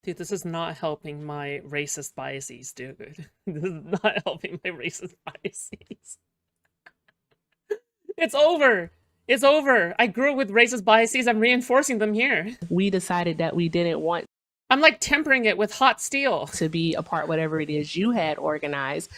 Dude, this is not helping my racist biases, dude. This is not helping my racist biases. It's over. It's over. I grew up with racist biases. I'm reinforcing them here. We decided that we didn't want I'm like tempering it with hot steel. to be a part whatever it is you had organized.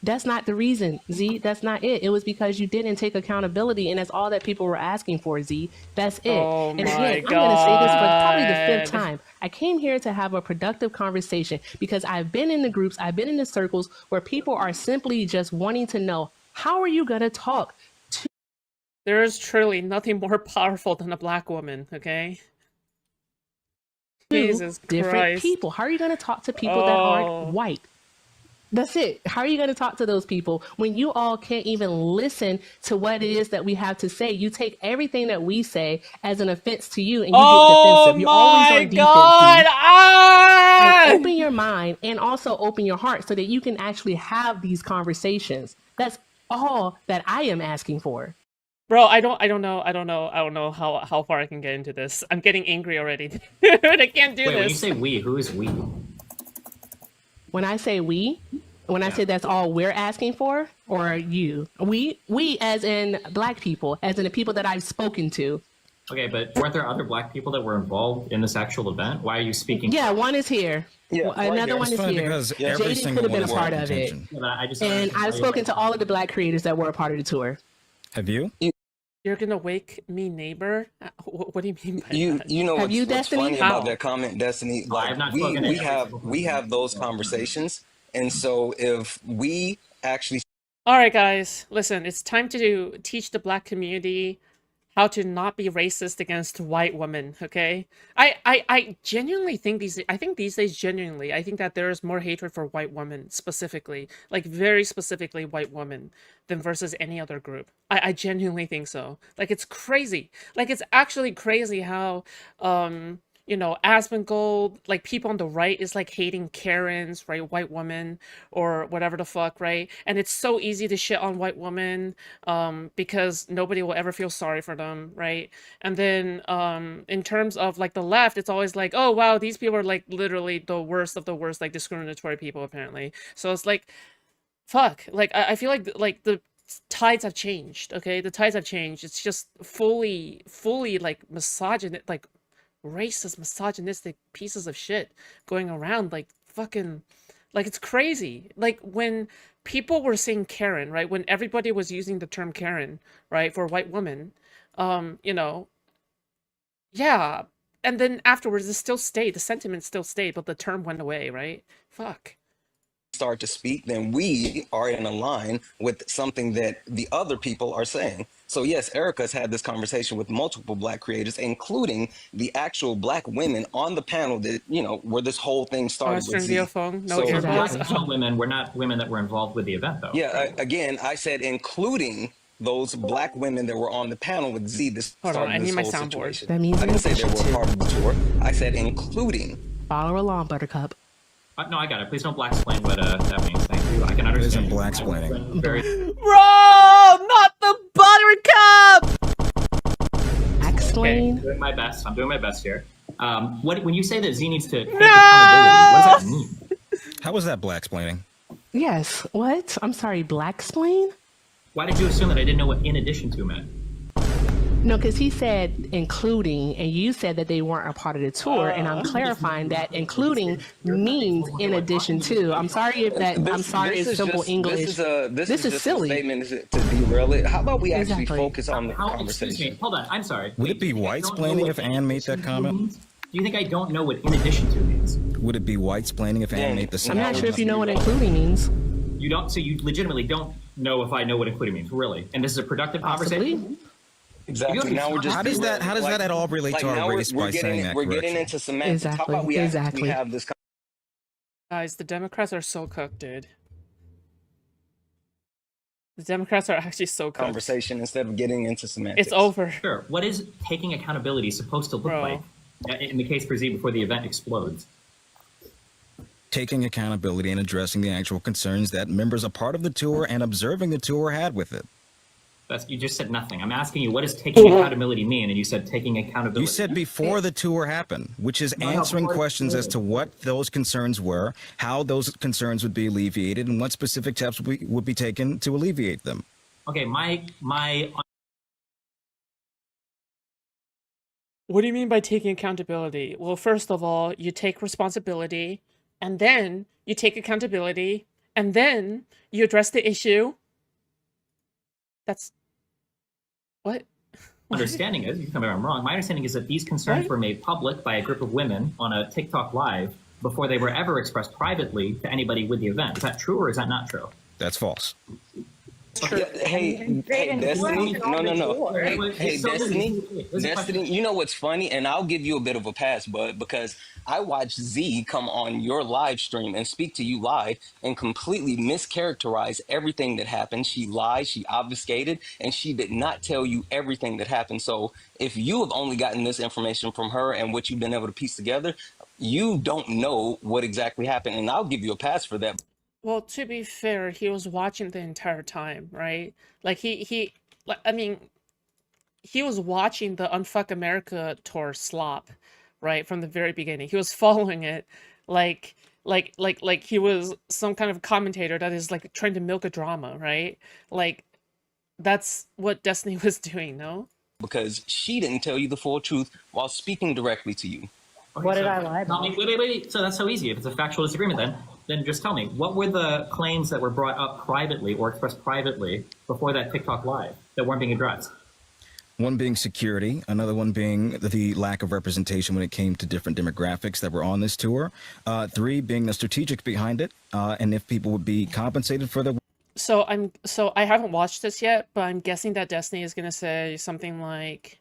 That's not the reason, Z. That's not it. It was because you didn't take accountability, and that's all that people were asking for, Z. That's it. Oh and my again, I'm going to say this for probably the fifth God. time. I came here to have a productive conversation because I've been in the groups, I've been in the circles where people are simply just wanting to know, how are you going to talk to There is truly nothing more powerful than a black woman, okay? Jesus different Christ. people? How are you going to talk to people that aren't white? That's it. How are you going to talk to those people when you all can't even listen to what it is that we have to say? You take everything that we say as an offense to you, and you get defensive. You're always on defense. God! Ah! And open your mind and also open your heart so that you can actually have these conversations. That's all that I am asking for. Bro, I don't know how far I can get into this. I'm getting angry already. I can't do Wait, this. when you say we, who is we? When I say we, when I say that's all we're asking for, or you, we as in black people, as in the people that I've spoken to. Okay, but weren't there other black people that were involved in this actual event? Why are you speaking? Yeah, one is here. Yeah, Another one It's is funny here. because every Jaden single could have one been a is part our of it. contention. Yeah, but I just And I've spoken to all of the black creators that were a part of the tour. Have you? You're gonna wake me neighbor? What do you mean by that? You know Have you, what's Destiny? funny How? about that comment, Destiny? I have Like not we spoken to we every have single we person. have those conversations, and so if we actually Alright guys, listen, it's time to teach the black community how to not be racist against white women, okay? I genuinely think these days genuinely, I think that there is more hatred for white women specifically, like very specifically white women, than versus any other group. I genuinely think so. Like it's crazy. Like it's actually crazy how you know, Asmongold, like people on the right is like hating Karens, right? White women or whatever the fuck, right? And it's so easy to shit on white women because nobody will ever feel sorry for them, right? And then in terms of like the left, it's always like, oh wow, these people are like literally the worst of the worst, like discriminatory people apparently. So it's like, fuck, like I feel like the tides have changed, okay? The tides have changed. It's just fully like misogynist, like racist, misogynistic pieces of shit going around, like fucking, like it's crazy. Like when people were saying Karen, right? When everybody was using the term Karen, right, for white women, you know, yeah. And then afterwards, it still stayed. The sentiment still stayed, but the term went away, right? Fuck. start to speak, then we are in a line with something that the other people are saying. So yes, Erica's had this conversation with multiple black creators, including the actual black women on the panel that, you know, where this whole thing started Western with Z. Videophone, no So- earbuds. Black women were not women that were involved with the event, though. Yeah, again, I said including those black women that were on the panel with Z. This Hold on, started I this need my whole soundboard. situation. That means I didn't say they addition were to. part of the tour. I said including. Follow along, Buttercup. No, I got it. Please don't black explain what that means. Thank you. I can understand. isn't black-splaining. Very Bro, not the buttercup! okay. Explain. Doing my best. I'm doing my best here. When you say that Z needs to take accountability, what does that mean? How was that black-splaining? Yes. What? I'm sorry. Black explain? Why did you assume that I didn't know what in addition to meant? No, because he said including, and you said that they weren't a part of the tour, and I'm clarifying that including means in addition to. I'm sorry if that. I'm sorry if simple English. This is just silly. a statement to derail it. How about we actually Exactly. focus on the Excuse me. conversation? Hold on. I'm sorry. Would it be white-splaining if Anne made that comment? Do you think I don't know what in addition to means? Would it be white-splaining if Anne made the I'm same? not sure if you know what including means. You don't. So you legitimately don't know if I know what including means, really? And this is a productive conversation. Possibly. Exactly. Now we're just. How does that at all relate to our now race by saying that we're getting correction? into semantics. How about we Exactly. actually have this Guys, the Democrats are so cooked, dude. The Democrats are actually so cooked. conversation instead of getting into semantics? It's over. Sure. What is taking accountability supposed to look Bro. like in the case for Z before the event explodes? Taking accountability and addressing the actual concerns that members a part of the tour and observing the tour had with it. You just said nothing. I'm asking you, what does taking accountability mean? And you said taking accountability. You said before the tour happened, which is answering questions as to what those concerns were, how those concerns would be alleviated, and what specific steps would be taken to alleviate them. Okay, my. What do you mean by taking accountability? Well, first of all, you take responsibility, and then you take accountability, and then you address the issue. That's what? Understanding is, you can tell me if I'm wrong, my understanding is that these concerns were made public by a group of women on a TikTok live before they were ever expressed privately to anybody with the event. Is that true or is that not true? That's false. Yeah, hey, Destiny. No. Hey, Destiny. You know what's funny? And I'll give you a bit of a pass, bud, because I watched Z come on your live stream and speak to you live and completely mischaracterize everything that happened. She lied, she obfuscated, and she did not tell you everything that happened. So if you have only gotten this information from her and what you've been able to piece together, you don't know what exactly happened. And I'll give you a pass for that. Well, to be fair, he was watching the entire time, right? Like I mean, he was watching the Unfuck America tour slop, right, from the very beginning. He was following it, like he was some kind of commentator that is like trying to milk a drama, right? Like, that's what Destiny was doing, no? Because she didn't tell you the full truth while speaking directly to you. Okay, What did I lie about? Wait. So that's so easy. If it's a factual disagreement, then just tell me, what were the claims that were brought up privately or expressed privately before that TikTok live that weren't being addressed? One being security, another one being the lack of representation when it came to different demographics that were on this tour. 3 being the strategic behind it, and if people would be compensated for their. So I haven't watched this yet, but I'm guessing that Destiny is gonna say something like,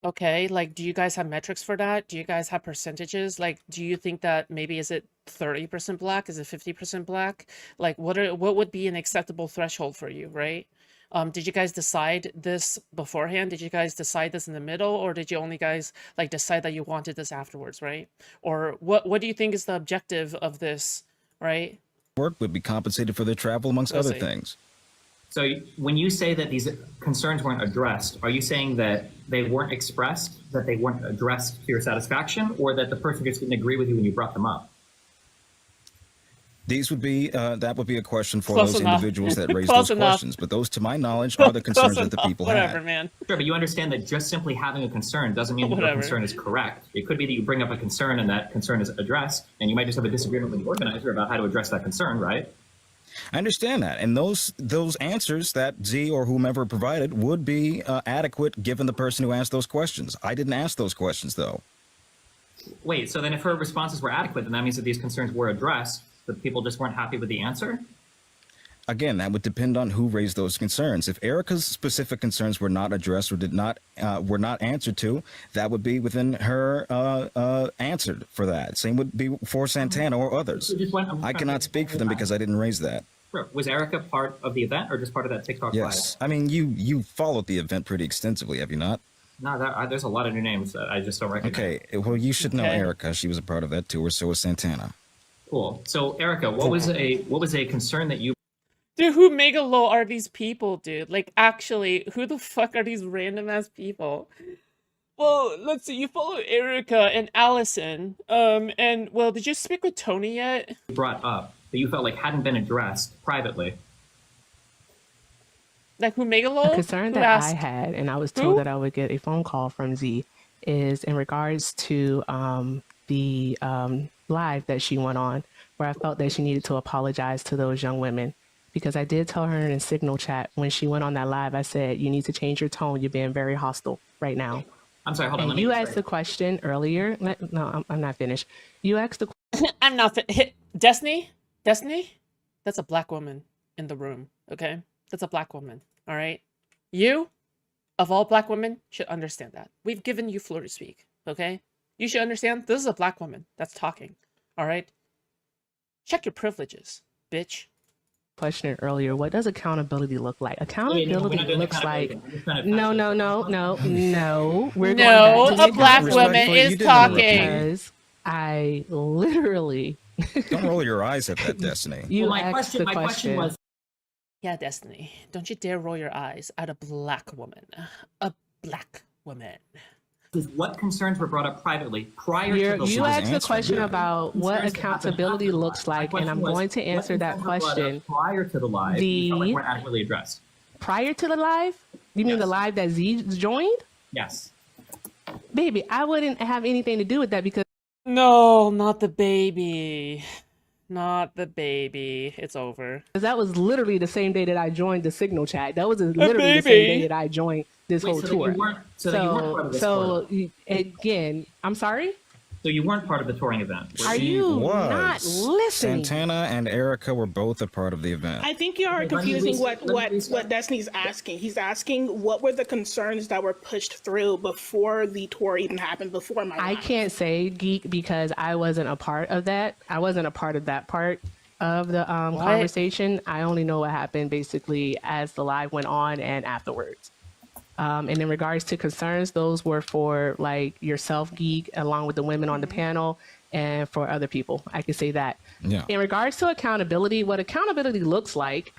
okay, like, do you guys have metrics for that? Do you guys have percentages? Like, do you think that maybe is it 30% black? Is it 50% black? Like, what would be an acceptable threshold for you, right? Did you guys decide this beforehand? Did you guys decide this in the middle, or did you only guys like decide that you wanted this afterwards, right? Or what do you think is the objective of this, right? Work would be compensated for their travel, amongst other things. So when you say that these concerns weren't addressed, are you saying that they weren't expressed, that they weren't addressed to your satisfaction, or that the person just didn't agree with you when you brought them up? These would be, that would be a question for Close those enough. individuals that raised Close those enough. questions. But those, to my knowledge, are the concerns that the people Whatever, had. man. Sure, but you understand that just simply having a concern doesn't mean that your concern is correct. It could be that you bring up a concern and that concern is addressed, and you might just have a disagreement with the organizer about how to address that concern, right? I understand that. And those answers that Z or whomever provided would be adequate given the person who asked those questions. I didn't ask those questions, though. Wait, so then if her responses were adequate, then that means that these concerns were addressed, but people just weren't happy with the answer? Again, that would depend on who raised those concerns. If Erica's specific concerns were not addressed or were not answered to, that would be within her answered for that. Same would be for Santana or others. I cannot speak for them because I didn't raise that. Sure. Was Erica part of the event or just part of that TikTok Yes. live? I mean, you followed the event pretty extensively, have you not? No, there's a lot of new names that I just don't recognize. Okay, well, you should know Okay. Erica. She was a part of that tour, so was Santana. Cool. So Erica, what was a concern that you Dude, who mega low are these people, dude? Like, actually, who the fuck are these random ass people? Well, let's see. You follow Erica and Allison. And well, did you speak with Tony yet? brought up that you felt like hadn't been addressed privately? Like, who mega low? A concern Who that asked? I had, and I was Who? told that I would get a phone call from Z, is in regards to the live that she went on, where I felt that she needed to apologize to those young women. Because I did tell her in a signal chat when she went on that live, I said, you need to change your tone. You're being very hostile right now. I'm sorry, hold on. And Let me you asked the question earlier. No, I'm not finished. You asked the I'm not hit. Destiny? That's a black woman in the room, okay? That's a black woman, all right? You, of all black women, should understand that. We've given you floor to speak, okay? You should understand this is a black woman that's talking, all right? Check your privileges, bitch. question earlier. What does accountability look like? Wait, no, we're Accountability not doing looks accountability. like I'm just trying to no. We're No, going back to a black the woman Respectfully, is you didn't talking. because I literally Don't roll your eyes at that, Destiny. you Well, asked the my question was, Yeah, Destiny. Don't you dare roll your eyes at a black woman. A black woman. What concerns were brought up privately prior to the You live? asked a question answering. about what Concerns that happened accountability after the looks live. My like, and question I'm was, going to what answer that concerns were brought up question. prior to the live that you felt like The weren't adequately addressed? prior to the live, you mean the Yes. live that Z joined? Yes. Baby, I wouldn't have anything to do with that because No, not the baby. Not the baby. It's over. that was literally the same day that I joined the Signal chat. That was A literally the same day baby. that I joined this Wait, whole so that tour. you weren't part of this tour. Again, I'm sorry. So you weren't part of the touring event. Are She you was. not listening? Santana and Erica were both a part of the event. I think you are confusing what Destiny's asking. He's asking what were the concerns that were pushed through before the tour even happened, before my I live. can't say geek because I wasn't a part of that. I wasn't a part of that part of the conversation. I only know what happened basically as the live went on and afterwards. And in regards to concerns, those were for like yourself, geek, along with the women on the panel, and for other people. I could say that. Yeah. In regards to accountability, what accountability looks like,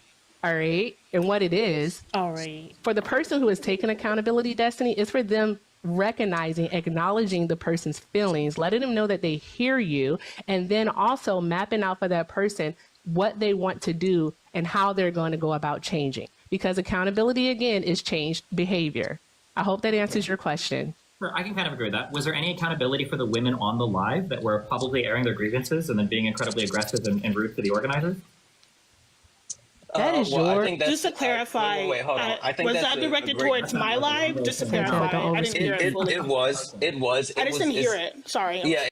all right, and what it is, All right. for the person who has taken accountability, Destiny, is for them recognizing, acknowledging the person's feelings, letting them know that they hear you, and then also mapping out for that person what they want to do and how they're going to go about changing. Because accountability, again, is changed behavior. I hope that answers your question. Sure, I can kind of agree with that. Was there any accountability for the women on the live that were publicly airing their grievances and then being incredibly aggressive and rude to the organizers? That is your... Just to clarify, wait, hold on. I think was that's that a directed great- towards my live? Just to clarify, don't I didn't hear it fully. It was. I just didn't hear it. Sorry. Yeah.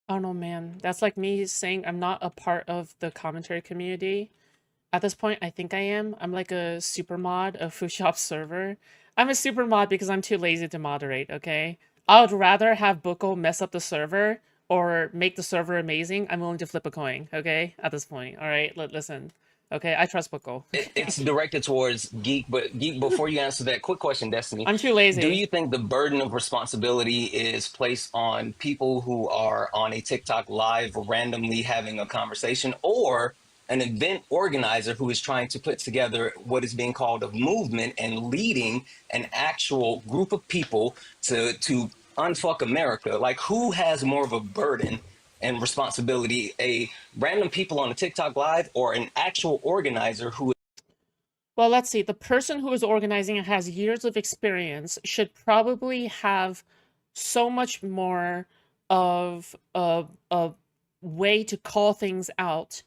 Oh no, man. That's like me saying I'm not a part of the commentary community. At this point, I think I am. I'm like a super mod of Foodshops server. I'm a super mod because I'm too lazy to moderate, okay? I would rather have Buko mess up the server or make the server amazing. I'm willing to flip a coin, okay? At this point, all right? Listen, okay? I trust Buko. It's directed towards geek, but geek. Before you answer that, quick question, Destiny. I'm too lazy. Do you think the burden of responsibility is placed on people who are on a TikTok live randomly having a conversation, or an event organizer who is trying to put together what is being called a movement and leading an actual group of people to unfuck America? Like, who has more of a burden and responsibility, a random people on a TikTok live or an actual organizer who... Well, let's see. The person who is organizing and has years of experience should probably have so much more of a way to call things out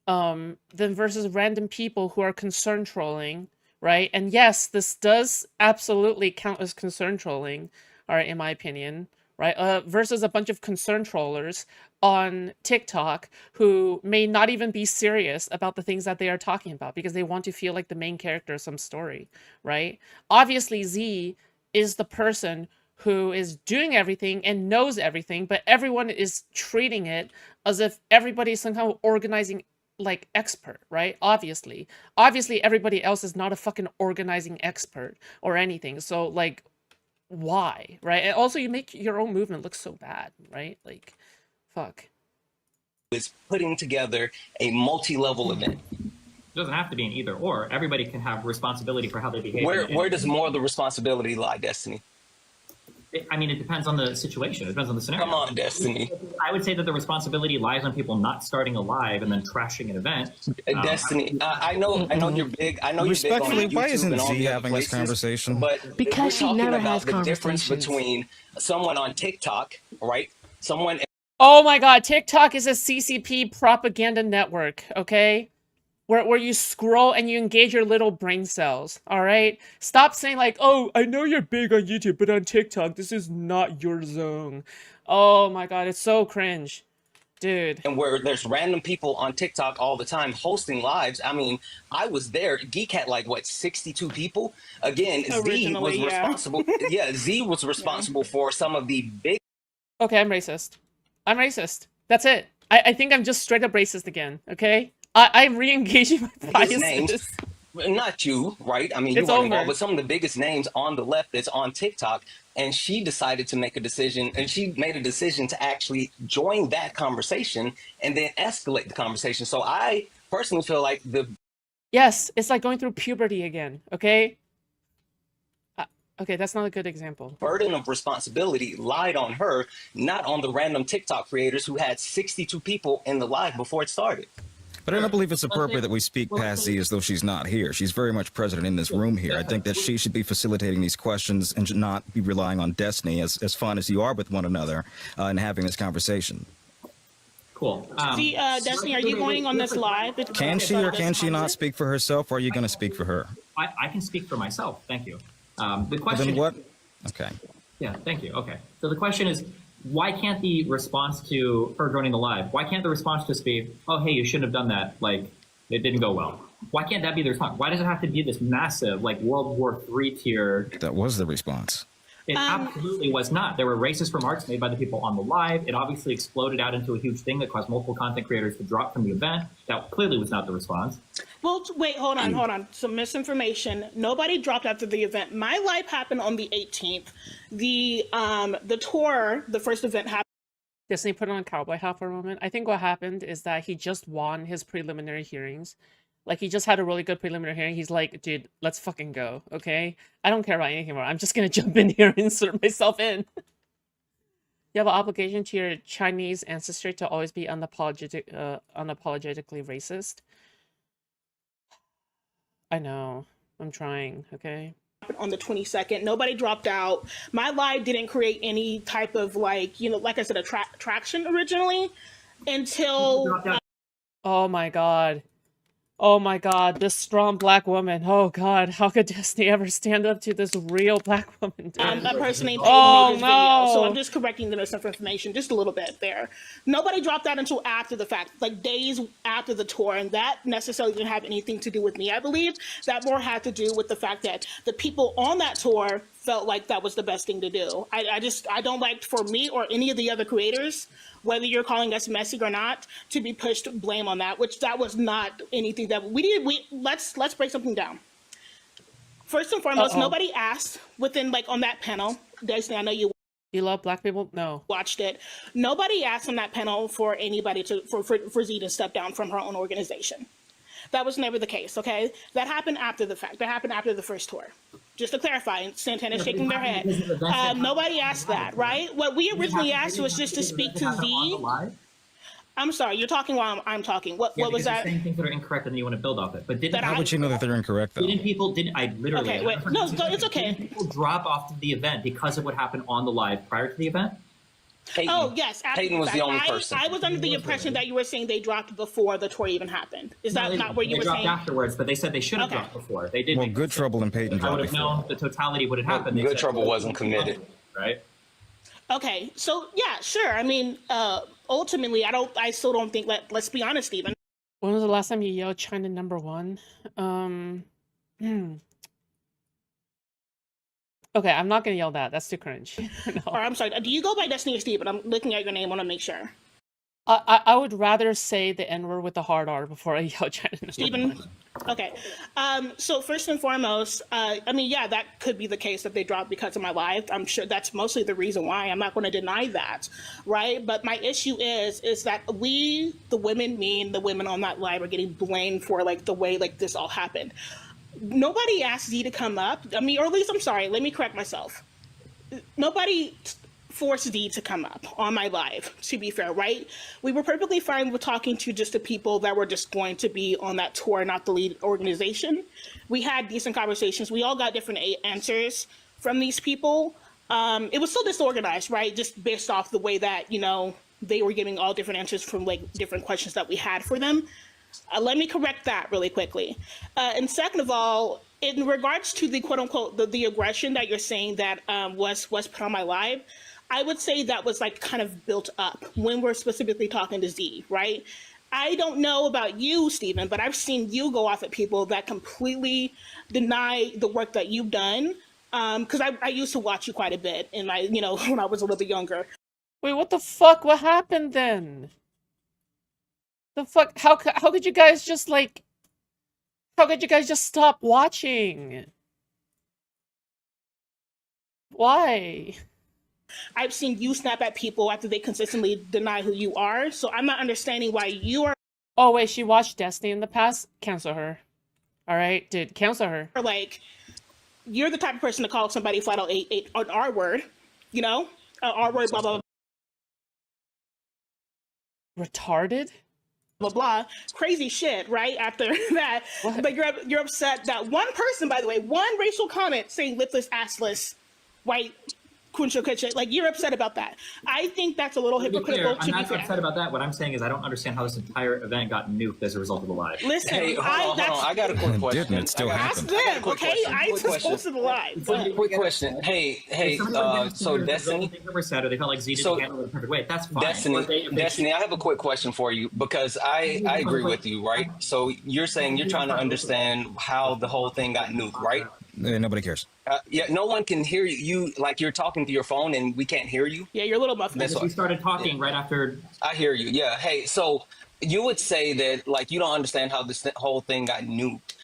than versus random people who are concern trolling, right? And yes, this does absolutely count as concern trolling, all right, in my opinion, right? Versus a bunch of concern trollers on TikTok who may not even be serious about the things that they are talking about because they want to feel like the main character of some story, right? Obviously, Z is the person who is doing everything and knows everything, but everyone is treating it as if everybody's somehow organizing like expert, right? Obviously everybody else is not a fucking organizing expert or anything. So like, why, right? And also you make your own movement look so bad, right? Like, fuck. is putting together a multi-level event. It doesn't have to be an either or. Everybody can have responsibility for how they behave. Where does more of the responsibility lie, Destiny? I mean, it depends on the situation. It depends on the scenario. Come on, Destiny. I would say that the responsibility lies on people not starting a live and then trashing an event. Destiny, I know you're big. I know you're big on Respectfully, YouTube why isn't and all Z the other having this places, conversation? But Because we're she talking never about has the difference conversations. between someone on TikTok, right? Someone... Oh my god, TikTok is a CCP propaganda network, okay? Where you scroll and you engage your little brain cells, all right? Stop saying like, oh, I know you're big on YouTube, but on TikTok, this is not your zone. Oh my god, it's so cringe. Dude. And where there's random people on TikTok all the time hosting lives. I mean, I was there. Geek had like, what, 62 people? Again, Z was responsible. Yeah, Z was responsible for some of the big... Okay, I'm racist. I'm racist. That's it. I think I'm just straight up racist again, okay? I'm re-engaging my biases. Names. Not you, right? I mean, It's you weren't over. involved, but some of the biggest names on the left that's on TikTok. And she decided to make a decision, and she made a decision to actually join that conversation and then escalate the conversation. So I personally feel like Yes, it's like going through puberty again, okay? Okay, that's not a good example. Burden of responsibility lied on her, not on the random TikTok creators who had 62 people in the live before it started. But I don't believe it's appropriate that we speak past Z as though she's not here. She's very much present in this room here. I think that she should be facilitating these questions and should not be relying on Destiny, as fun as you are with one another, and having this conversation. Cool. Destiny, are you going on this live? Can she or can she not speak for herself, or are you going to speak for her? I can speak for myself. Thank you. The question. Well, then what? Okay. Yeah, thank you. Okay. So the question is, why can't the response to her joining the live, why can't the response just be, oh, hey, you shouldn't have done that. Like, it didn't go well. Why can't that be the response? Why does it have to be this massive, like, World War III tier? That was the response. It absolutely was not. There were racist remarks made by the people on the live. It obviously exploded out into a huge thing that caused multiple content creators to drop from the event. That clearly was not the response. Well, wait, hold on. Some misinformation. Nobody dropped after the event. My live happened on the 18th. The tour, the first event happened. Disney put on cowboy hat for a moment. I think what happened is that he just won his preliminary hearings. Like, he just had a really good preliminary hearing. He's like, dude, let's fucking go, okay? I don't care about anything more. I'm just gonna jump in here and insert myself in. You have an obligation to your Chinese ancestry to always be unapologetically racist. I know. I'm trying, okay? On the 22nd, nobody dropped out. My live didn't create any type of, like, you know, like I said, traction originally until... Oh my god. Oh my god, this strong black woman. Oh god, how could Disney ever stand up to this real black woman? That person ain't oh, made this no. video, so I'm just correcting the misinformation just a little bit there. Nobody dropped that until after the fact, like days after the tour, and that necessarily didn't have anything to do with me. I believe that more had to do with the fact that the people on that tour felt like that was the best thing to do. I don't like for me or any of the other creators, whether you're calling us messy or not, to be pushed blame on that, which that was not anything that we did. Let's break something down. First and foremost, nobody asked within, like, on that panel, Disney, I know you love black people? No. Watched it. Nobody asked on that panel for anybody for Z to step down from her own organization. That was never the case, okay? That happened after the fact. That happened after the first tour. Just to clarify, Santana's shaking their head. Nobody asked that, right? What we originally asked was just to speak to Z. I'm sorry, you're talking while I'm talking. What was that? You're saying things that are incorrect and you want to build off it. But how would you know that they're incorrect, though? I literally... Okay, wait. No, it's okay. Didn't people drop off the event because of what happened on the live prior to the event? Peyton. Oh, yes. Peyton was the only person. I was under the impression that you were saying they dropped before the tour even happened. Is that not what you were saying? They dropped afterwards, but they said they should have dropped before. They did. Well, Good Trouble and Peyton dropped I would have known the totality would have happened. Good Trouble wasn't committed. Right? Okay, so yeah, sure. I mean, ultimately, I still don't think, let's be honest, Stephen. When was the last time you yelled China #1? Okay, I'm not gonna yell that. That's too cringe. No. Or I'm sorry, do you go by Destiny or Stephen? I'm looking at your name, I want to make sure. I would rather say the N-word with the hard R before I yell China #1. Stephen? Okay. So first and foremost, I mean, yeah, that could be the case that they dropped because of my live. I'm sure that's mostly the reason why. I'm not going to deny that, right? But my issue is that we, the women, me and the women on that live, are getting blamed for, like, the way, like, this all happened. Nobody asked Z to come up. I mean, or at least, I'm sorry, let me correct myself. Nobody forced Z to come up on my live, to be fair, right? We were perfectly fine with talking to just the people that were just going to be on that tour, not the lead organization. We had decent conversations. We all got different answers from these people. It was still disorganized, right? Just based off the way that, you know, they were giving all different answers from, like, different questions that we had for them. Let me correct that really quickly. And second of all, in regards to the quote unquote, the aggression that you're saying that was put on my live, I would say that was, like, kind of built up when we're specifically talking to Z, right? I don't know about you, Stephen, but I've seen you go off at people that completely deny the work that you've done. Because I used to watch you quite a bit in my, you know, when I was a little bit younger. Wait, what the fuck? What happened then? The fuck? How could you guys just, like... How could you guys just stop watching? Why? I've seen you snap at people after they consistently deny who you are, so I'm not understanding why you are... Oh, wait, she watched Destiny in the past? Cancel her. All right, dude, cancel her. Or like, you're the type of person to call somebody flat out an R word, you know, an R word, blah blah Retarded. blah blah, crazy shit, right? After that, What? but you're upset that one person, by the way, one racial comment saying lipless, assless, white. Like, you're upset about that. I think that's a little hypocritical. I'm not upset about that. What I'm saying is I don't understand how this entire event got nuked as a result of the live. Listen, Hey, hold on. I got a quick question. Didn't it still ask happen? them, okay? I just posted the live. Quick question. Hey, so Destiny. Things that were said, or they felt like Z didn't handle it the perfect way. That's fine. Destiny, I have a quick question for you because I agree with you, right? So you're saying you're trying to understand how the whole thing got nuked, right? Nobody cares. Yeah, no one can hear you. You like you're talking to your phone and we can't hear you. Yeah, you're a little muffled. That's We started talking right after. I hear you. Yeah. Hey, so you would say that like you don't understand how this whole thing got nuked.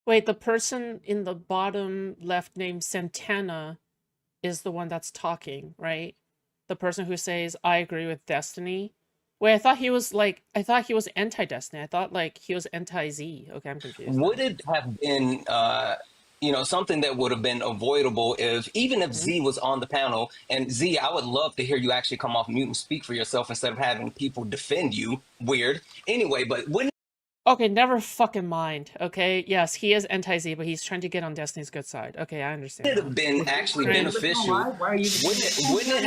Wait, the person in the bottom left named Santana is the one that's talking, right? The person who says, I agree with Destiny. Wait, I thought he was anti-Destiny. I thought like he was anti-Z. Okay, I'm confused. Would it have been something that would have been avoidable if Z was on the panel? And Z, I would love to hear you actually come off mute and speak for yourself instead of having people defend you. Weird. Anyway, but wouldn't Okay, never fucking mind. Okay, yes, he is anti-Z, but he's trying to get on Destiny's good side. Okay, I understand. it have been actually beneficial? Why are you? Wouldn't it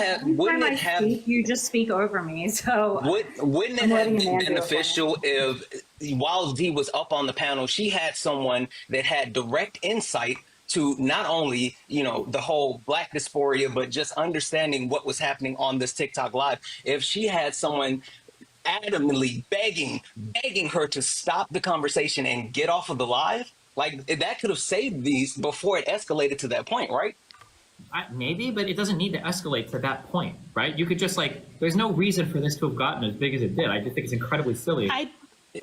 have? You just speak over me, so Wouldn't it have been beneficial if, while Z was up on the panel, she had someone that had direct insight to not only, the whole Black dysphoria, but just understanding what was happening on this TikTok live. If she had someone adamantly begging her to stop the conversation and get off of the live, like that could have saved these before it escalated to that point, right? Maybe, but it doesn't need to escalate to that point, right? You could just there's no reason for this to have gotten as big as it did. I just think it's incredibly silly.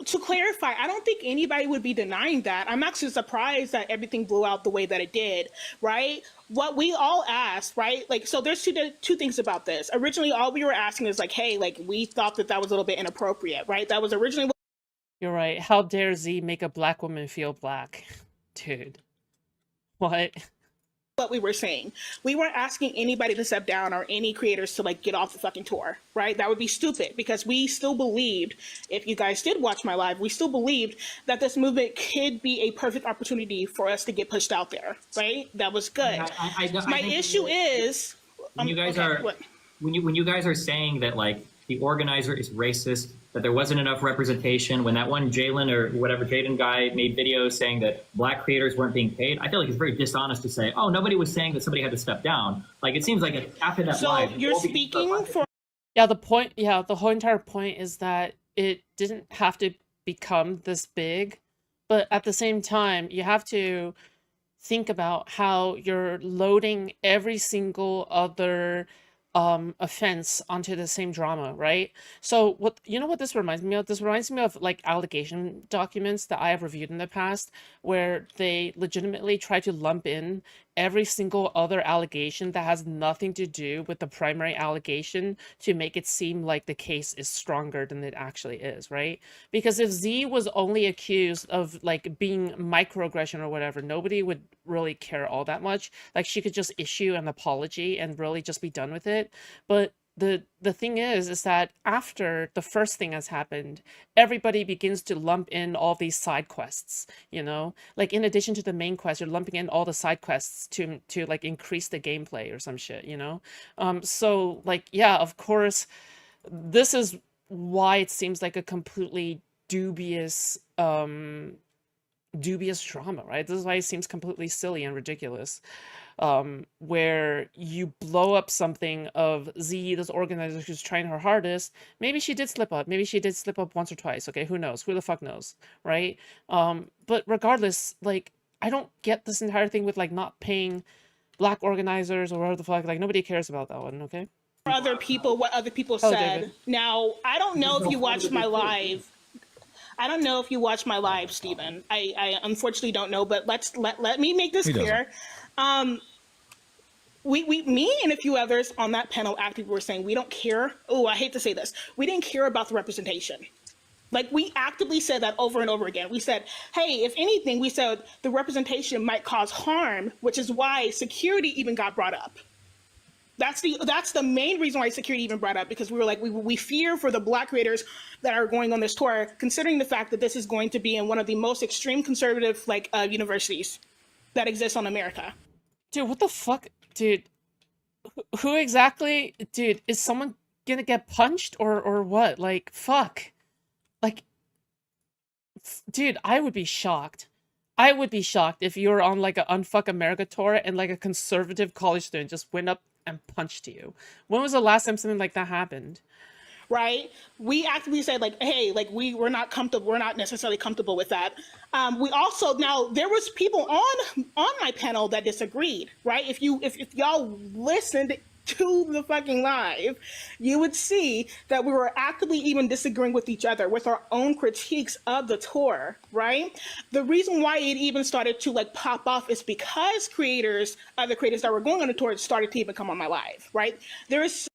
To clarify, I don't think anybody would be denying that. I'm actually surprised that everything blew out the way that it did, right? What we all asked, right? So there's two things about this. Originally, all we were asking is hey, we thought that was a little bit inappropriate, right? That was originally what. You're right. How dare Z make a Black woman feel black? Dude. What? What we were saying. We weren't asking anybody to step down or any creators to get off the fucking tour, right? That would be stupid because we still believed, if you guys did watch my live, we still believed that this movement could be a perfect opportunity for us to get pushed out there, right? That was good. My issue is when you guys are when you guys are saying that the organizer is racist, that there wasn't enough representation, when that one Jalen or whatever Jaden guy made videos saying that Black creators weren't being paid, I feel like it's very dishonest to say, oh, nobody was saying that somebody had to step down. It seems like after that live. So you're speaking for. Yeah, the whole entire point is that it didn't have to become this big, but at the same time, you have to think about how you're loading every single other offense onto the same drama, right? So what this reminds me of? This reminds me of allegation documents that I have reviewed in the past, where they legitimately try to lump in every single other allegation that has nothing to do with the primary allegation to make it seem like the case is stronger than it actually is, right? Because if Z was only accused of being microaggression or whatever, nobody would really care all that much. She could just issue an apology and really just be done with it. But the thing is that after the first thing has happened, everybody begins to lump in all these side quests, in addition to the main quest, you're lumping in all the side quests to increase the gameplay or some shit, so yeah, of course, this is why it seems like a completely dubious drama, right? This is why it seems completely silly and ridiculous. Where you blow up something of Z, this organizer who's trying her hardest. Maybe she did slip up. Maybe she did slip up once or twice. Okay, who knows? Who the fuck knows, right? But regardless, I don't get this entire thing with not paying Black organizers or whatever the fuck. Nobody cares about that one, okay? Other people, what other people said. David. Now, I don't know if you watched my live. I don't know if you watched my live, Stephen. I unfortunately don't know, but let me make this clear. Me and a few others on that panel actively were saying we don't care. Oh, I hate to say this. We didn't care about the representation. Like, we actively said that over and over again. We said, hey, if anything, we said the representation might cause harm, which is why security even got brought up. That's the main reason why security even brought up, because we were like, we fear for the Black creators that are going on this tour, considering the fact that this is going to be in one of the most extreme conservative universities that exists on America. Dude, what the fuck? Dude, who exactly? Dude, is someone gonna get punched or what? Like, fuck. Like, dude, I would be shocked. I would be shocked if you were on like a Unfuck America tour and like a conservative college student just went up and punched you. When was the last time something like that happened? Right? We actively said like, hey, like we're not comfortable. We're not necessarily comfortable with that. We also, now there was people on my panel that disagreed, right? If y'all listened to the fucking live, you would see that we were actively even disagreeing with each other with our own critiques of the tour, right? The reason why it even started to like pop off is because other creators that were going on the tour started to even come on my live, right? There is.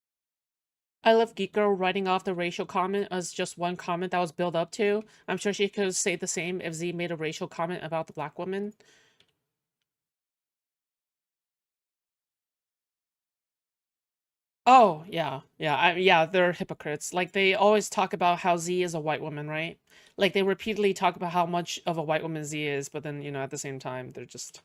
I love Geek Girl writing off the racial comment as just one comment that was built up to. I'm sure she could say the same if Z made a racial comment about the Black woman. Oh, yeah. Yeah, they're hypocrites. Like, they always talk about how Z is a white woman, right? Like, they repeatedly talk about how much of a white woman Z is, but then, at the same time, they're just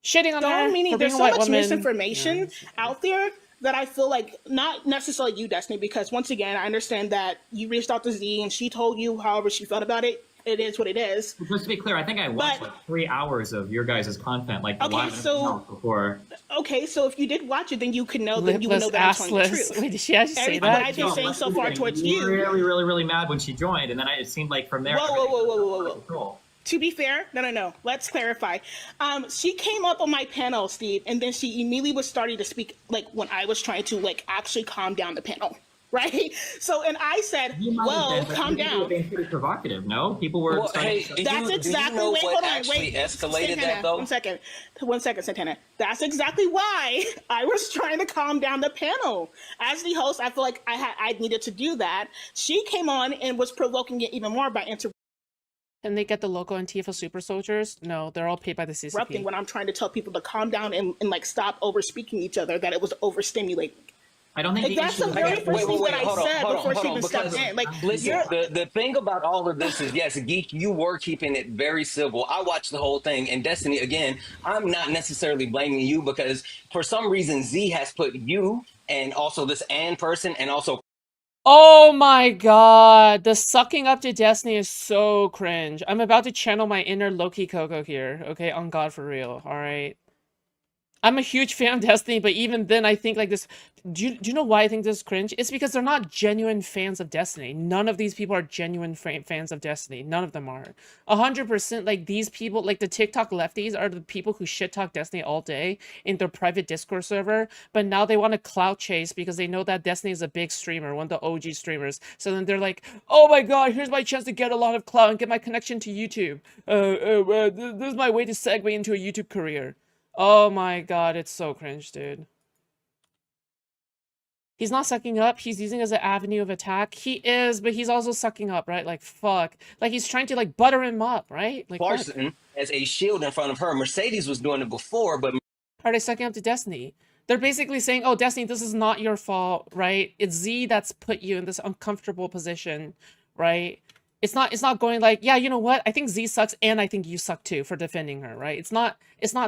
shitting on her Meaning for being there's a so white much woman. misinformation out there that I feel like, not necessarily you, Destiny, because once again, I understand that you reached out to Z and she told you however she felt about it. It is what it is. Just to be clear, I think I watched like 3 hours of your guys' content, like the live before. Okay, so if you did watch it, then you could know that I'm telling the truth. Wait, did she actually say Everything that? that I've been saying so far towards you. Really, really, really mad when she joined, and then it seemed like from there. Whoa. To be fair, no. Let's clarify. She came up on my panel, Steve, and then she immediately was starting to speak like when I was trying to like actually calm down the panel. Right. So, and I said, "Well, calm down." People were being pretty provocative. No, people were. Well, hey, that's exactly. Wait, hold on. escalated Santana, that though? 1 second, Santana. That's exactly why I was trying to calm down the panel. As the host, I feel like I needed to do that. She came on and was provoking it even more by Can they get the local Antifa super soldiers? No, they're all paid by the CCP. interrupting when I'm trying to tell people to calm down and like stop over speaking each other, that it was overstimulating. I don't think that's the very first thing that I said before she even stepped in. Like, listen, the thing about all of this is, yes, Geek, you were keeping it very civil. I watched the whole thing, and Destiny, again, I'm not necessarily blaming you because for some reason Z has put you and also this Ann person and also. Oh my god, the sucking up to Destiny is so cringe. I'm about to channel my inner Loki Coco here, okay? On God, for real, alright? I'm a huge fan of Destiny, but even then I think like this... Do you know why I think this is cringe? It's because they're not genuine fans of Destiny. None of these people are genuine fans of Destiny. None of them are. 100% like these people, like the TikTok lefties are the people who shit talk Destiny all day in their private Discord server, but now they want to clout chase because they know that Destiny is a big streamer, one of the OG streamers. So then they're like, oh my god, here's my chance to get a lot of clout and get my connection to YouTube. This is my way to segue into a YouTube career. Oh my god, it's so cringe, dude. He's not sucking up, he's using it as an avenue of attack. He is, but he's also sucking up, right? Like, fuck. Like, he's trying to, like, butter him up, right? Like, Larson as a shield in front of her. Mercedes was doing it before, but... Are they sucking up to Destiny? They're basically saying, oh, Destiny, this is not your fault, right? It's Z that's put you in this uncomfortable position, right? It's not going like, yeah, you know what? I think Z sucks and I think you suck too for defending her, right? It's not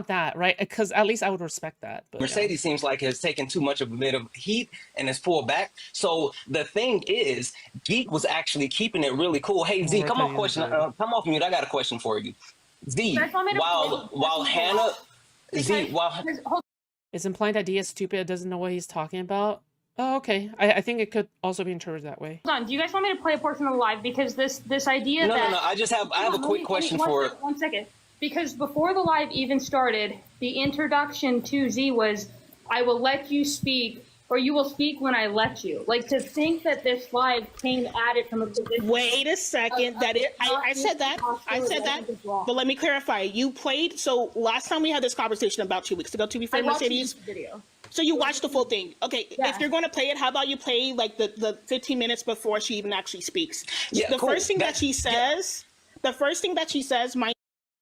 that, right? Because at least I would respect that. But, Mercedes seems like has taken too much of a bit of heat and has pulled back. So the thing is, Geek was actually keeping it really cool. Hey Z, come off mute. I got a question for you. Z, while Hannah, it's implying that D is stupid, doesn't know what he's talking about. Oh, okay. I think it could also be interpreted that way. Hold on. Do you guys want me to play a portion of the live? Because this idea No. I have a quick question for... 1 second. Because before the live even started, the introduction to Z was, I will let you speak, or you will speak when I let you. Like, to think that this live came at it from a position... Wait a second. I said that. But let me clarify. You played... So last time we had this conversation about 2 weeks ago, to be fair, Mercedes... So you watched the full thing. Okay, Yeah. if you're going to play it, how about you play like the 15 minutes before she even actually speaks? Yeah, The cool. first thing that she says, my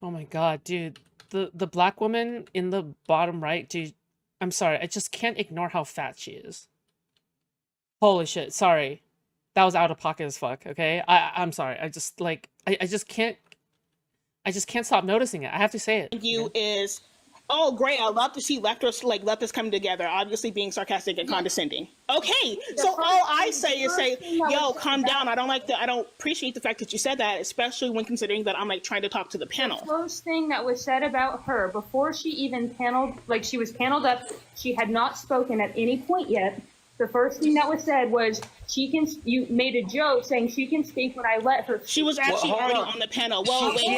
Oh my god, dude. The black woman in the bottom right, dude. I'm sorry, I just can't ignore how fat she is. Holy shit, sorry. That was out of pocket as fuck, okay? I'm sorry. I just like I just can't stop noticing it. I have to say it. you is, oh great, I love to see leftists coming together, obviously being sarcastic and condescending. Okay, so all I say is say, yo, calm down. I don't appreciate the fact that you said that, especially when considering that I'm like trying to talk to the panel. The first thing that was said about her before she even paneled, like she was paneled up, she had not spoken at any point yet. The first thing that was said was, you made a joke saying she can speak when I let her speak. She was actually Well, hold already on. on the panel. Well, She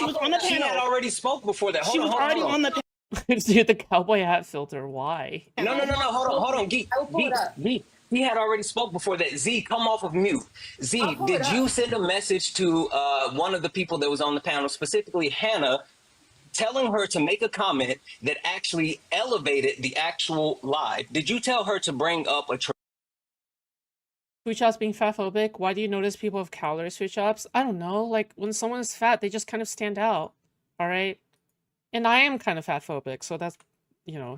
was on the She had panel. already spoke before that. She was already on the panel. Dude, the cowboy hat filter, why? No. Hold on. Geek. I will pull it up. He had already spoke before that. Z, come off of mute. Z, I'll pull did it you up. send a message to one of the people that was on the panel, specifically Hannah, telling her to make a comment that actually elevated the actual lie? Did you tell her to bring up a Foodshops being fatphobic? Why do you notice people have calories, Foodshops? I don't know. Like, when someone is fat, they just kind of stand out. Alright? And I am kind of fatphobic, so that's,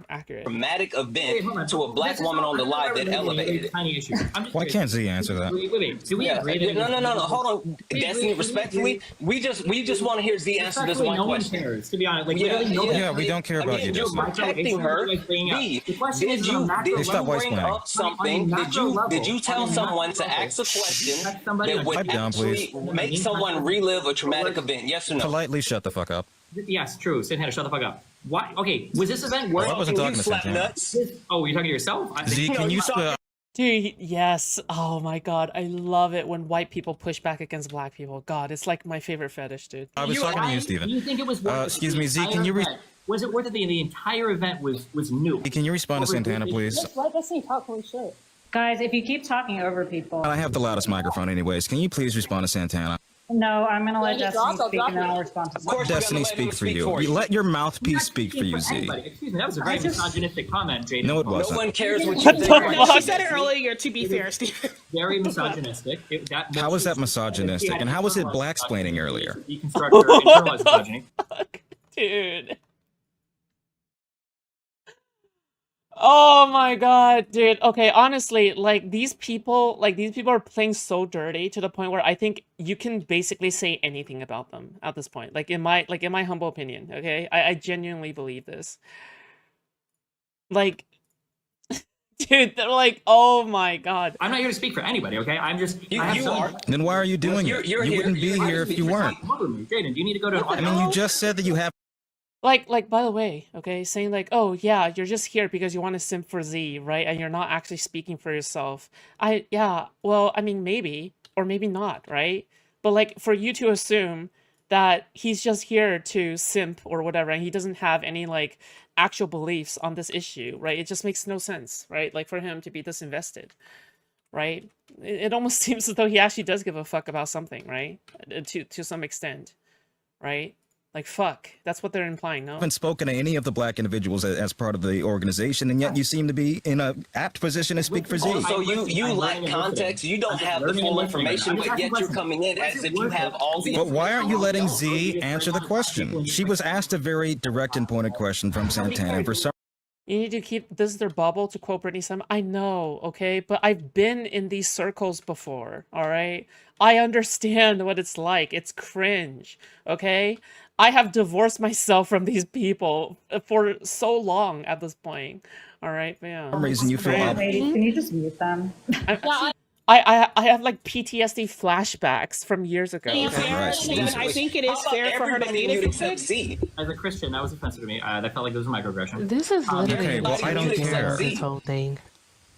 accurate. dramatic Wait, event hold on. to a black This is woman on the not- live that really elevated it? Tiny issue. Why can't Z answer that? Wait. Do we agree that? No. Hold on, Destiny. Respectfully, we just want to hear Z answer this one no question. one cares, to be honest. Like, Yeah, literally, no one Yeah, we don't care about you, You're Destiny. protecting her. B, The question did is on a you macro Hey, stop bring white-splaining. up something? On a macro level. Did you tell On a someone macro to level. ask a question That's somebody that would Pipe down, actually please. make someone relive a traumatic event? Yes or no? Politely shut the fuck up. Yes, true. Santana, shut the fuck up. Why? Okay, was this event worth? I wasn't You talking to slap Santana. nuts. Oh, you're talking to yourself? Z, No, can you you spell? Dude, yes. Oh my god, I love it when white people push back against black people. God, it's like my favorite fetish, dude. I was talking to you, Do Steven. you think it was worth it? Excuse me, Z, The can you entire event- was it worth it? The entire event was new. Can you respond to Santana, please? Just let Destiny talk, holy shit. Guys, if you keep talking over people, I have the loudest microphone anyways. Can you please respond to Santana? no, I'm going to let Yeah, Destiny I'll speak and then drop I'll it. respond to Of course, Destiny we're gonna let him speak for you. you. Let your I'm mouthpiece not speak for speaking you, Z. anybody. Excuse me, that was a very misogynistic comment, Jaden. No, it No wasn't. one cares what you What think. the right fuck? now, She said it Destiny. earlier, to be fair, Stephen. Very misogynistic. How was that misogynistic? And how was it black-splaining earlier? Deconstruct her internalized misogyny. Dude. Oh my god, dude. Okay, honestly, like these people are playing so dirty to the point where I think you can basically say anything about them at this point. Like in my humble opinion, okay? I genuinely believe this. Like dude, they're like, oh my god. I'm not here to speak for anybody, okay? I'm just. You I have some- are. Then why are you doing You're it? here. You wouldn't be You're here if you weren't. Jaden, do you need to go to an I audio? mean, you just said that you have. Like, by the way, okay, saying like, oh yeah, you're just here because you want to simp for Z, right? And you're not actually speaking for yourself. Yeah, well, I mean, maybe, or maybe not, right? But like, for you to assume that he's just here to simp or whatever, and he doesn't have any like actual beliefs on this issue, right? It just makes no sense, right? Like for him to be this invested, right? It almost seems as though he actually does give a fuck about something, right? To some extent, right? Like, fuck. That's what they're implying, no? Haven't spoken to any of the black individuals as part of the organization, and yet you seem to be in a apt position to speak for Z. So you lack context. You don't have the full information, but yet you're coming in as if you have all the. But why aren't you letting Z answer the question? She was asked a very direct and pointed question from Santana, and for some You need to keep this is their bubble, to quote Brittany Simon. I know, okay, but I've been in these circles before, all right? I understand what it's like. It's cringe, okay? I have divorced myself from these people for so long at this point, all right? But yeah. some reason you feel Right. ladies, can you just mute them? I have like PTSD flashbacks from years ago. Being okay? fair, Christ, Stephen, Jesus. I think it is How about fair for her to everybody be mute defensive. except Z? As a Christian, that was offensive to me. That felt like it was a microaggression. This is literally Okay, well, I don't ridiculous, care. this whole thing.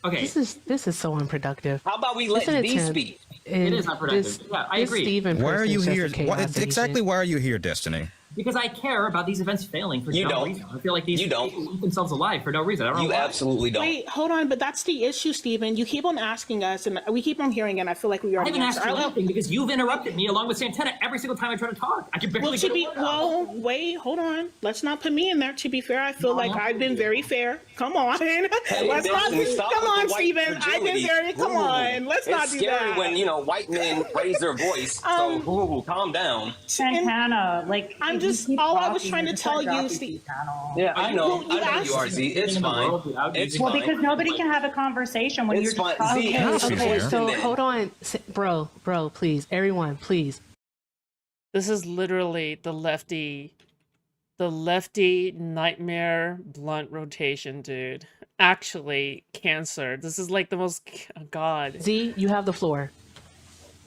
Okay, This is so unproductive. How about we let It's an Z attempt. speak? it is not productive. Yeah, I agree. Steven Why are person you is just here? a chaos Exactly agent. why are you here, Destiny? Because I care about these events failing for You no don't. reason. I feel like these You don't. people eat themselves alive for no reason. I don't know You why. absolutely don't. Wait, hold on, but that's the issue, Stephen. You keep on asking us, and we keep on hearing, and I feel like we I already haven't asked answered. you anything because you've interrupted me along with Santana every single time I try to talk. I can barely Well, get a word out. wait, hold on. Let's not put me in there. To be fair, I feel like I've been very fair. Come on. Let's not. Stop Come with on, the white Stephen. I've been fragility. very. Come Ooh. on. Let's not do It's scary that. when, white men raise their voice. So, calm down. Santana, like, I'm if you just. keep All I was talking, trying you to just tell start you, dropping Steve. the channel. Yeah, I know. You I know asked you are, Z. It's in the fine. world without It's using- Well, fine. because nobody can have a conversation when It's you're fine. just talking. Z, Okay, fair. so then. hold on, bro, please, everyone, please. This is literally the lefty nightmare blunt rotation, dude. Actually, cancer. This is like the most, God. Z, you have the floor.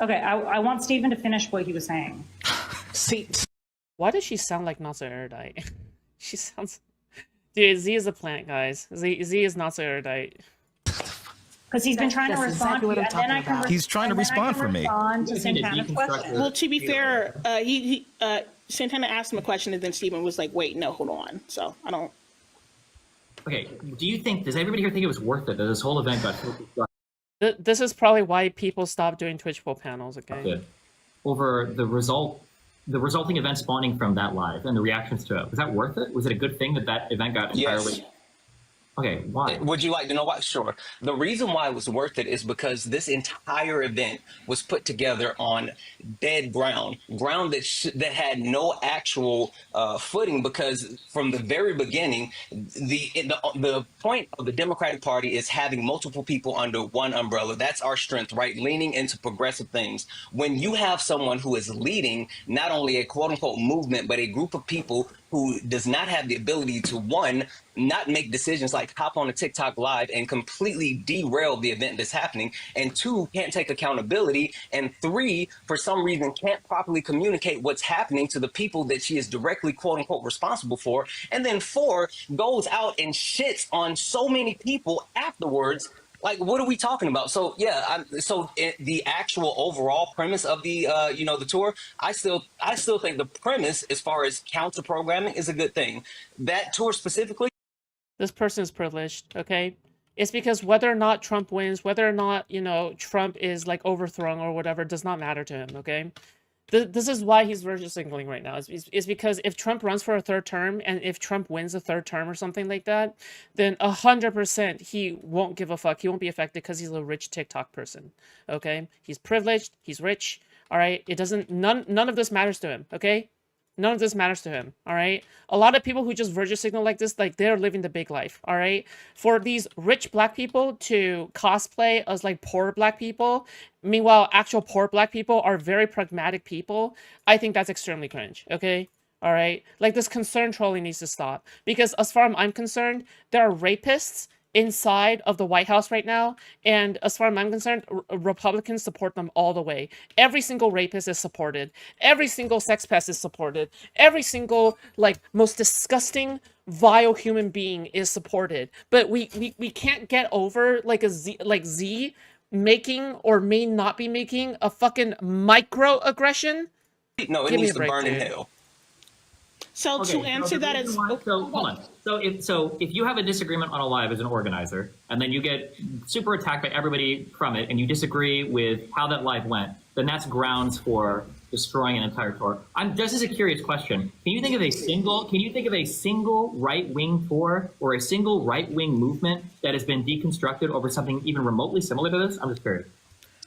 Okay, I want Stephen to finish what he was saying. See, Why does she sound like not so erudite? She sounds, dude. Z is a plant, guys. Z is not so erudite. Because he's been trying to That's respond exactly to what you, I'm and then I talking can about. He's trying to respond for me. respond to You need to Santana's deconstruct question. it. Well, to be fair, Santana asked him a question, and then Stephen was like, "Wait, no, hold on." So I don't. Okay, does everybody here think it was worth it that this whole event got so This is probably why people stop doing Twitch poll panels. Okay. disrupted over the resulting event spawning from that live and the reactions to it? Was that worth it? Was it a good thing that event got entirely? Yes. Okay, why? Would you like to know why? Sure. The reason why it was worth it is because this entire event was put together on dead ground that had no actual footing. Because from the very beginning, the point of the Democratic Party is having multiple people under one umbrella. That's our strength, right? Leaning into progressive things. When you have someone who is leading not only a quote unquote movement, but a group of people who does not have the ability to, one, not make decisions like hop on a TikTok live and completely derail the event that's happening, and two, can't take accountability, and three, for some reason can't properly communicate what's happening to the people that she is directly quote unquote responsible for, and then four, goes out and shits on so many people afterwards. Like, what are we talking about? So yeah, the actual overall premise of the the tour, I still think the premise as far as counter programming is a good thing. That tour specifically. This person is privileged. Okay. It's because whether or not Trump wins, whether or not Trump is like overthrown or whatever, does not matter to him. Okay. This is why he's virtue signaling right now. It's because if Trump runs for a third term, and if Trump wins a third term or something like that, then 100% he won't give a fuck. He won't be affected because he's a rich TikTok person. Okay, he's privileged. He's rich. All right. It doesn't. None of this matters to him. Okay. None of this matters to him, all right? A lot of people who just virtue signal like this, like, they're living the big life, all right? For these rich black people to cosplay as, like, poor black people, meanwhile, actual poor black people are very pragmatic people, I think that's extremely cringe, okay? All right? Like, this concern trolling needs to stop. Because as far as I'm concerned, there are rapists inside of the White House right now, and as far as I'm concerned, Republicans support them all the way. Every single rapist is supported. Every single sex pest is supported. Every single, like, most disgusting, vile human being is supported. But we can't get over like Z making or may not be making a fucking microaggression. No, it Give me needs a to break, burn in dude. hell. So to answer that, it's hold on. So if you have a disagreement on a live as an organizer, and then you get super attacked by everybody from it, and you disagree with how that live went, then that's grounds for destroying an entire tour. This is a curious question. Can you think of a single right-wing tour or a single right-wing movement that has been deconstructed over something even remotely similar to this? I'm just curious.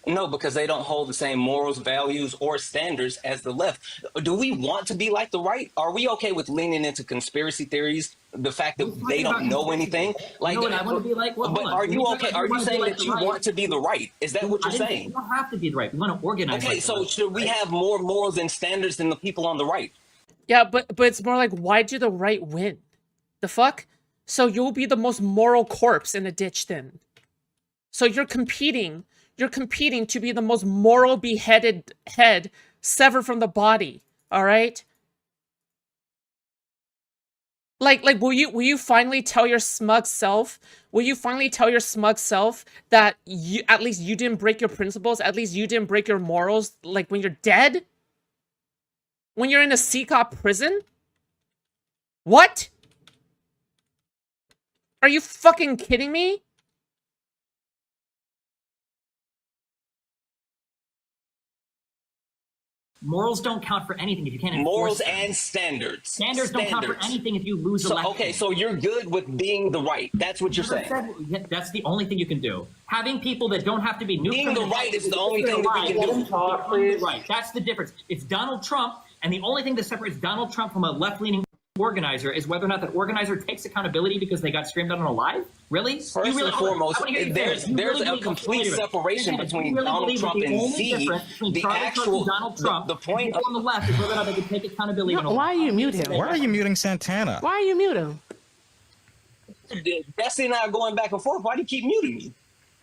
No, because they don't hold the same morals, values, or standards as the left. Do we want to be like the right? Are we okay with leaning into conspiracy theories? The fact that they don't know anything? Like, no, and I want to be like, well, but are you okay? Are you saying that you want to be the right? Is that what you're saying? You don't have to be the right. We want to organize. Okay, so should we have more morals and standards than the people on the right? Yeah, but it's more like, why do the right win? The fuck? So you'll be the most moral corpse in the ditch then. So you're competing to be the most moral beheaded head severed from the body, all right? Like will you finally tell your smug self? Will you finally tell your smug self that at least you didn't break your principles, at least you didn't break your morals, like when you're dead? when you're in a CCOP prison? What? Are you fucking kidding me? Morals don't count for anything if you can't enforce Morals them. and standards. Standards don't count for anything if you lose So, election. okay, so you're good with being the right. That's what you're saying. That's the only thing you can do. Having people that don't have to be new. Being the right is the only thing that we can do. Talk, please. Right. That's the difference. It's Donald Trump, and the only thing that separates Donald Trump from a left-leaning organizer is whether or not that organizer takes accountability because they got streamed out on a live. Really? First and foremost, there's a complete separation between Donald Trump and the actual Donald Trump. The point on the left is whether or not they can take accountability. No, why are you mute him? Why are you muting Santana? Why are you mute him? Destiny and I are going back and forth. Why do you keep muting me?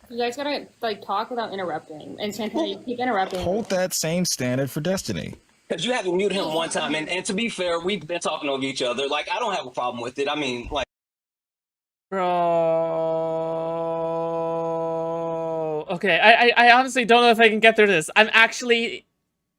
You guys gotta like talk without interrupting. And Santana, you keep interrupting. Hold that same standard for Destiny. Because you haven't muted him one time, and to be fair, we've been talking over each other. Like, I don't have a problem with it. I mean, like, Bro. Okay, I honestly don't know if I can get through this. I'm actually...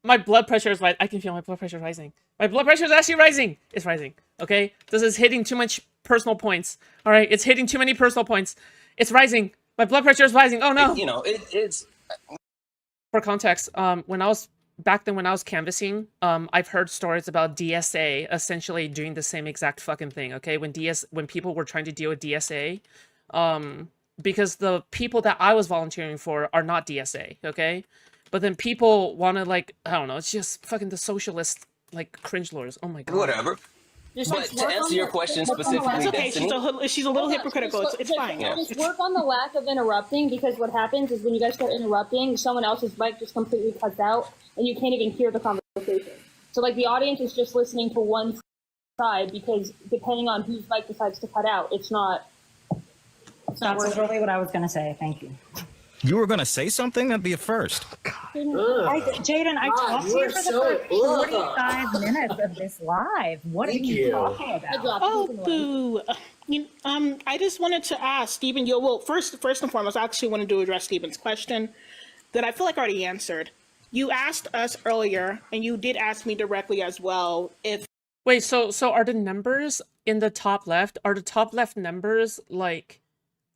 My blood pressure is rising. I can feel my blood pressure rising. My blood pressure is actually rising. It's rising. Okay? This is hitting too much personal points. Alright? It's hitting too many personal points. It's rising. My blood pressure is rising. Oh no! you know, it's... For context, when I was... Back then when I was canvassing, I've heard stories about DSA essentially doing the same exact fucking thing, okay? When people were trying to deal with DSA, because the people that I was volunteering for are not DSA, okay? But then people want to, like, I don't know, it's just fucking the socialist, like, cringe lords. Oh my god. Whatever. But to answer your question specifically, it's okay. She's a little hypocritical. It's fine. Just work on the lack of interrupting, because what happens is when you guys start interrupting, someone else's mic just completely cuts out, and you can't even hear the conversation. So, like, the audience is just listening to one side, because depending on whose mic decides to cut out, it's not That's literally what I was going to say. Thank you. You were going to say something? That'd be a first. Jaden, I talked to you for the first 45 minutes of this live. What are you talking about? Oh, boo. I just wanted to ask Stephen. Well, first and foremost, I actually wanted to address Stephen's question that I feel like I already answered. You asked us earlier, and you did ask me directly as well, if... Wait, so are the numbers in the top left, are the top left numbers, like,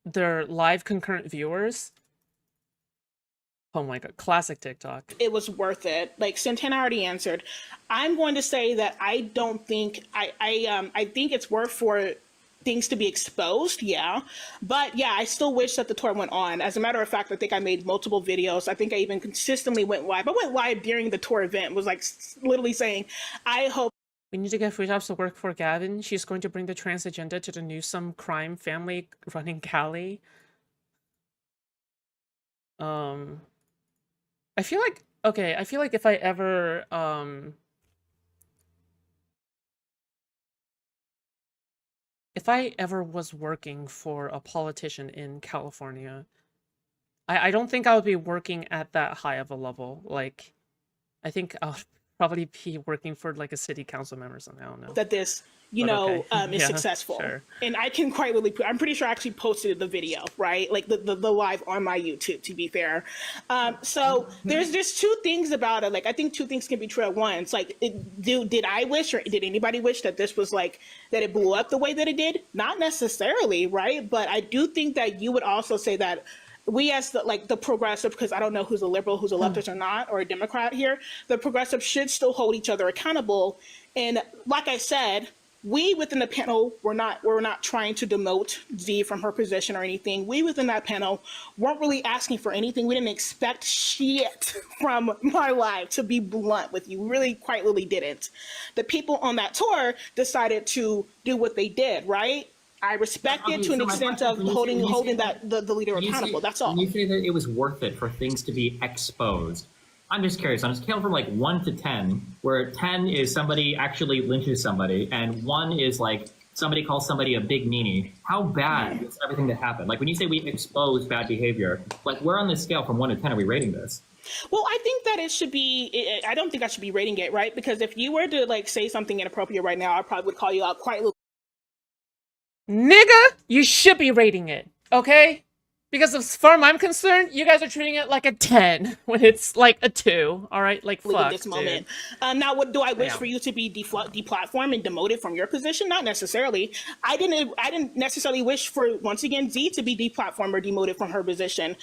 their live concurrent viewers? Oh my god, classic TikTok. It was worth it. Like, Santana already answered. I'm going to say that I don't think... I think it's worth for things to be exposed, yeah. But yeah, I still wish that the tour went on. As a matter of fact, I think I made multiple videos. I think I even consistently went live. I went live during the tour event, was like literally saying, I hope... We need to get Foodshops to work for Gavin. She's going to bring the trans agenda to the Newsom crime family running Cali. I feel like, okay, I feel like if I ever, was working for a politician in California, I don't think I would be working at that high of a level. Like, I think I would probably be working for, like, a city council member or something. I don't know. That this, is Yeah, successful. sure. And I can quite really, I'm pretty sure I actually posted the video, right? Like the live on my YouTube, to be fair. So there's just two things about it. Like, I think two things can be true at once. Like, did I wish, or did anybody wish that this was like, that it blew up the way that it did? Not necessarily, right? But I do think that you would also say that we as the progressive, because I don't know who's a liberal, who's a leftist or not, or a Democrat here, the progressive should still hold each other accountable. And like I said, we within the panel we're not trying to demote Z from her position or anything. We within that panel weren't really asking for anything. We didn't expect shit from my live, to be blunt with you. We really quite literally didn't. The people on that tour decided to do what they did, right? I respect it to an extent of holding the leader accountable. That's all. When you say that it was worth it for things to be exposed, I'm just curious, on a scale from like 1 to 10, where 10 is somebody actually lynches somebody, and 1 is like somebody calls somebody a big meanie, how bad is everything that happened? Like, when you say we expose bad behavior, like, where on this scale from 1 to 10 are we rating this? Well, I think that it should be, I don't think I should be rating it, right? Because if you were to like say something inappropriate right now, I probably would call you out quite a little. Nigga, you should be rating it, okay? Because as far as I'm concerned, you guys are treating it like a 10 when it's like a 2. All right, like At fuck, this dude. moment. Now, what do I wish Damn. for you to be deplatformed and demoted from your position? Not necessarily. I didn't necessarily wish for, once again, Z to be deplatformed or demoted from her position.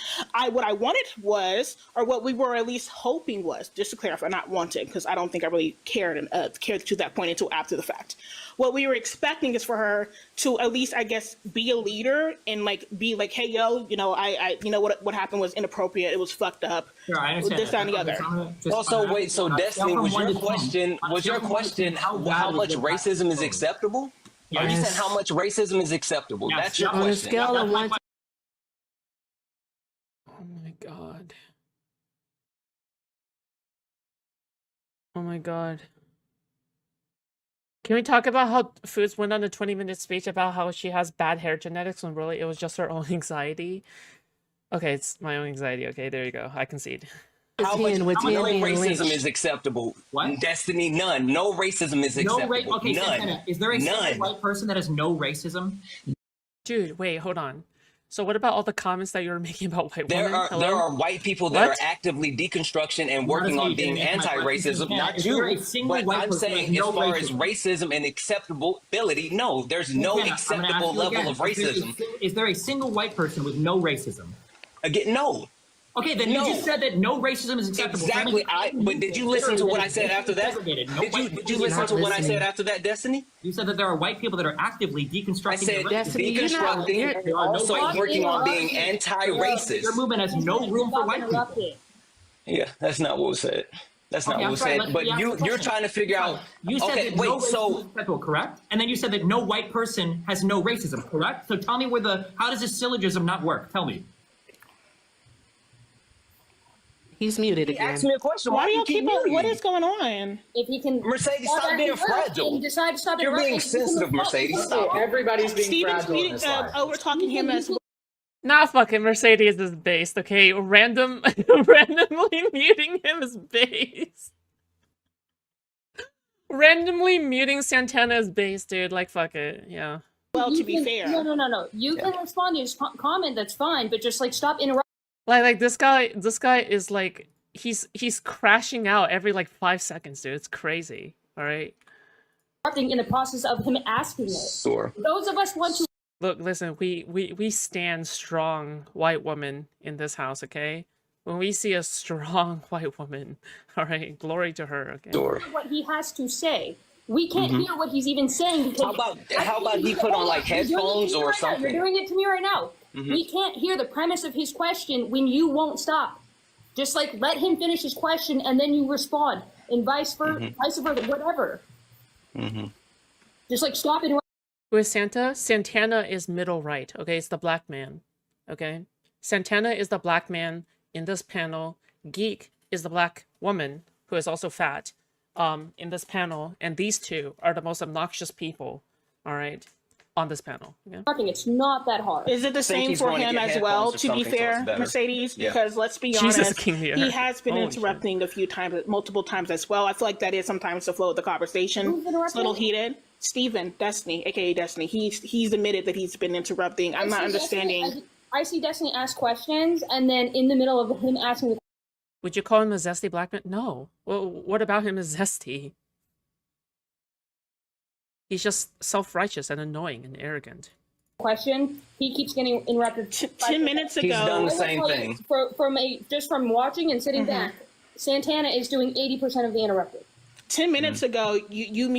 What I wanted was, or what we were at least hoping was, just to clarify, not wanted, because I don't think I really cared to that point until after the fact. What we were expecting is for her to at least, I guess, be a leader and like be like, hey, yo, you know, what happened was inappropriate. It was fucked up. Sure, I understand. This, that, and the other. Also, wait. So, Destiny, was your question how much racism is acceptable? Or you said how much racism is acceptable? Yes. That's your On a question. scale of 1 to Oh my god. Oh my god. Can we talk about how Foods went on a 20-minute speech about how she has bad hair genetics when really it was just her own anxiety? Okay, it's my own anxiety. Okay, there you go. I concede. How much no racism racism is acceptable? What? Destiny, none. No racism is acceptable. Okay, none. Santana, is there a single None. white person that has no racism? Dude, wait, hold on. So what about all the comments that you were making about white women? There are white people that What? are actively deconstruction and working on being anti-racism. Not Is there a you, single but white I'm person saying with as no far as racism? racism and acceptability, no, there's no Santana, I'm gonna acceptable ask you level again. of racism. Is there a single white person with no racism? Again, no. Okay, then No. you just said that no racism is acceptable. Exactly. But did you listen to what I said after that? Did you listen to what I said after that, Destiny? You said that there are white people that are actively deconstructing. I said Destiny, you're not- deconstructing, you're- also Stop working on being interrupting. anti-racist. Your movement has no room for Stop white people. interrupting. Yeah, that's not what was said. That's not Okay, what I'm was sorry, said. let But me ask the you're question. trying to figure out. You said Okay, that no wait. racism So is acceptable, correct? And then you said that no white person has no racism, correct? So tell me how does this syllogism not work? Tell me. He's muted he again. asked me a question. Why do you you keep muting what me? is going on? If he can Mercedes, stop acting being up fragile. and decide to stop You're being interrupting, he can sensitive, move on. Mercedes. Stop. Everybody's being Steven's fragile in muting, this life. we're talking him as Not fucking Mercedes is based, okay? Randomly muting him is based. Randomly muting Santana is based, dude. Like, fuck it. Yeah. well, You to be can- fair. No. You can respond to his comment. That's fine, but just like stop interrupting Like this guy is like, he's crashing out every like 5 seconds, dude. It's crazy. All right. in the process of him asking it. Sure. Those of us want to. Look, listen, we stand strong white woman in this house, okay? When we see a strong white woman, all right, glory to her, okay? Sure. What he has to say. We can't hear what he's even saying because How about he put on like You're doing it headphones to me or right now. something? You're doing it to me right now. We can't hear the premise of his question when you won't stop. Just like let him finish his question and then you respond, and vice versa, whatever. Just like stop it. Who is Santa? Santana is middle right, okay? It's the black man, okay? Santana is the black man in this panel. Geek is the black woman who is also fat in this panel. And these two are the most obnoxious people, all right, on this panel. Okay? It's not that hard. Is it the same he's for going to him get as well, headphones or to be something, so fair, it's better. Mercedes? Yeah. Because let's be Jesus, honest, King Lear. he has been Holy shit. interrupting a few times, multiple times as well. I feel like that is sometimes the flow of the conversation. Who's interrupting? It's a little heated. Steven, Destiny, aka Destiny, he's admitted that he's been interrupting. I'm not understanding. I see Destiny ask questions, and then in the middle of him asking the Would you call him a zesty black man? No. Well, what about him is zesty? He's just self-righteous and annoying and arrogant. question, he keeps getting interrupted. 10 minutes ago. He's done the I will same tell you, thing. From watching and sitting back, Santana is doing 80% of the interrupted. 10 minutes ago, you